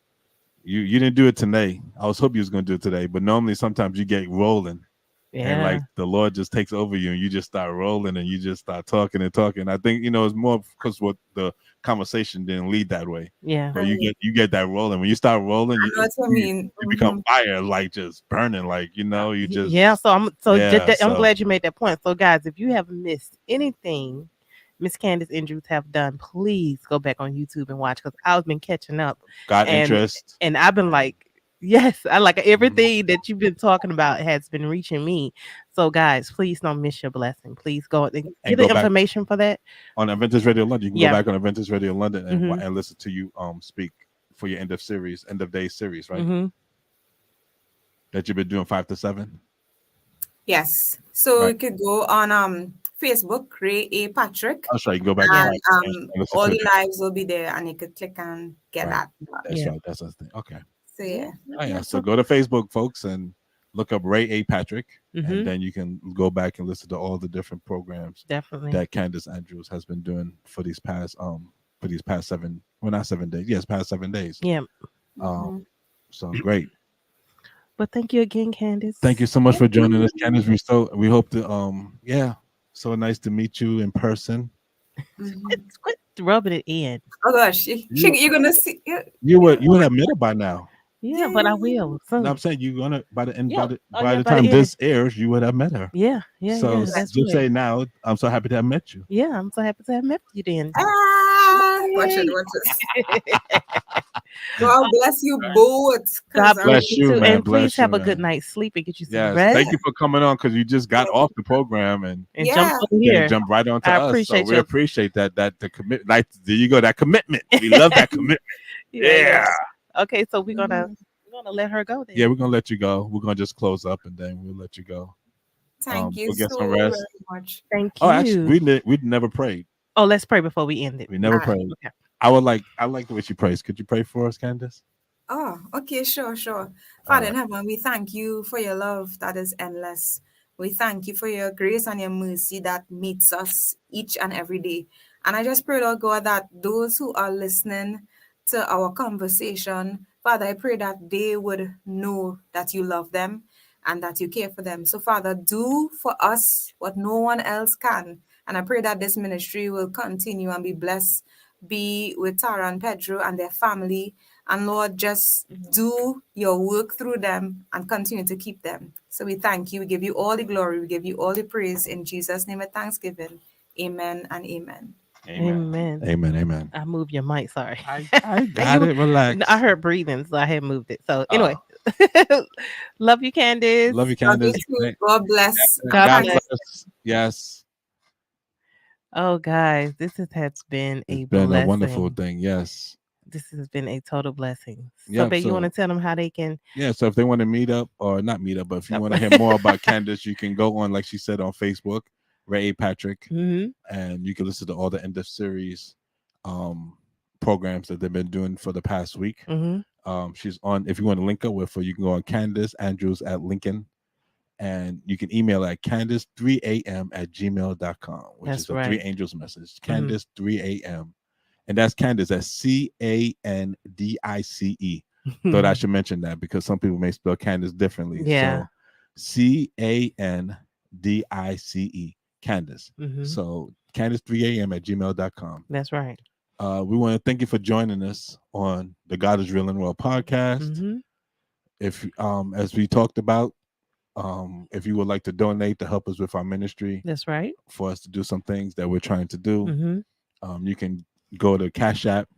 You didn't do it today. I was hoping you was going to do it today, but normally sometimes you get rolling and Yeah. like the Lord just takes over you and you just start rolling and you just start talking and talking. I think it's more because what the conversation didn't lead that way, Yeah. but Right. you get that rolling. When you start rolling, I know what you mean. you become Mhm. fire, like just burning, like you just Yeah. So I'm yeah. I'm So glad you made that point. So guys, if you have missed anything Miss Candice Andrews have done, please go back on YouTube and watch because I've been catching up got and interest. I've been like, yes, I like everything that you've been talking about has been reaching me. So guys, please don't miss your blessing. Please go and And get go the back information for that. on Adventist Radio London. You can Yeah. go back on Adventist Radio London and Mhm. and listen to you speak for your end of day series, right? Mm-hmm. That you've been doing 5 to 7. Yes. So Right. you could go on Facebook, Ray A. Patrick, That's right. You can go back Yeah. and and listen all to the it. lives will be there, and you could click and get Right. that. That's Yeah. right. That's the thing. Okay. So yeah. Oh, yeah. So go to Facebook, folks, and look up Ray A. Patrick, Mhm. and then you can go back and listen to all the different programs Definitely. that Candice Andrews has been doing for these past 7, well, not 7 days. Yes, past 7 days. Yeah. Mhm. So great. But thank you again, Candice. Thank you so much for joining us, Candice. We hope to so nice to meet you in person. Mhm. Quit rubbing it in. Oh gosh, you're gonna see. You would have met her by now. Yeah, but I will soon. No, I'm saying you're gonna by the end Yeah. by the by time end. this airs, you would have met her. Yeah, yeah, So yeah. That's just good. say now, I'm so happy to have met you. Yeah, I'm so happy to have met you then. And Watch it, watch it. God bless you both. God Cause bless Bless you you, too. man. And please Bless you, have a good man. night's sleep and get you some Yes. rest Thank you for coming on because you just got off the program and and jump yeah, over then here. jump right onto I us. So appreciate we you. appreciate that the commit. Like there you go, that commitment. We love that commitment. Yeah. Okay, so we're gonna Mhm. let her go then. Yeah, we're gonna let you go. We're gonna just close up and then we'll let you go. Thank you Go get some so rest. very much. Thank Oh, actually, you. we never prayed. Oh, let's pray before we end it. We never Ah, prayed. Okay. I like the way she prays. Could you pray for us, Candice? oh, okay, sure, sure. All Father in right. heaven, we thank you for your love that is endless. We thank you for your grace and your mercy that meets us each and every day. And I just pray, Lord God, that those who are listening to our conversation, Father, I pray that they would know that you love them and that you care for them. So, Father, do for us what no one else can. And I pray that this ministry will continue and be blessed, be with Tara and Pedro and their family. And Lord, just do your work through them and continue to keep them. So we thank you. We give you all the glory. We give you all the praise in Jesus' name of thanksgiving. Amen and amen. Amen. Amen. Amen. I moved your mic. Sorry. I got it. Relax. I heard breathing, so I had moved it. So Oh. anyway, love you, Candice. Love you, Love you Candice. too. God bless. And God God thanks. bless. bless. Yes. Oh, guys, has been It's a been a wonderful blessing. thing. Yes. This has been a total blessing. So, Yep. babe, you want So to tell them how they can? yeah. So if they want to meet up or not meet up, but if you want to hear more about Candice, you can go on, like she said, on Facebook, Ray A. Patrick, Mm-hmm. and you can listen to all the end of series programs that they've been doing for the past week. Mm-hmm. She's on. If you want to link up with her, you can go on Candice Andrews at Lincoln, and you can email at candice3am@gmail.com, which That's is a right. three angels message. Mhm. Candice3am, and that's Candice. That's Candice. Thought I should mention that because some people may spell Candice differently. Yeah. So Candice. Candice. Mhm. So Candice3am@gmail.com. That's right. We want to thank you for joining us on the God is Real and Well podcast. Mm-hmm. If as we talked about, if you would like to donate to help us with our ministry, That's right. for us to do some things that we're trying to do, Mm-hmm. you can go to Cash App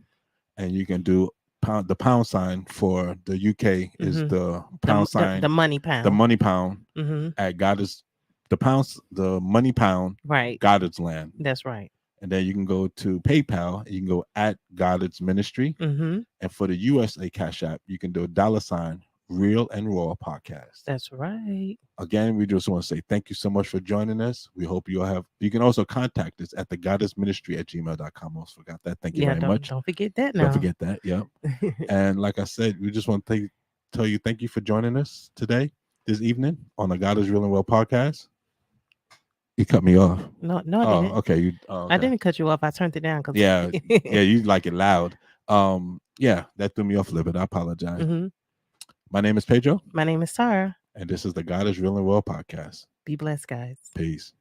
and you can do the pound sign for the UK is Mhm. the pound sign, The money pound. the money pound Mm-hmm. at God is the money pound Right. Goddard's land. That's right. And then you can go to PayPal. You can go at Goddard's Ministry. Mm-hmm. And for the USA Cash App, you can do $ Real and Raw podcast. That's right. Again, we just want to say thank you so much for joining us. We hope you can also contact us at the goddessministry@gmail.com. Almost forgot that. Thank you very much. Don't forget that now. Don't forget that. Yep. And like I said, we just want to tell you thank you for joining us this evening on the God is Real and Well podcast. You cut me off. No, I Oh, didn't. okay. I didn't cut you off. I turned it down because Yeah, yeah, you like it loud. Yeah, that threw me off a little bit. I apologize. Mm-hmm. My name is Pedro, My name is Tara. and this is the God is Real and Well podcast. Be blessed, guys. Peace.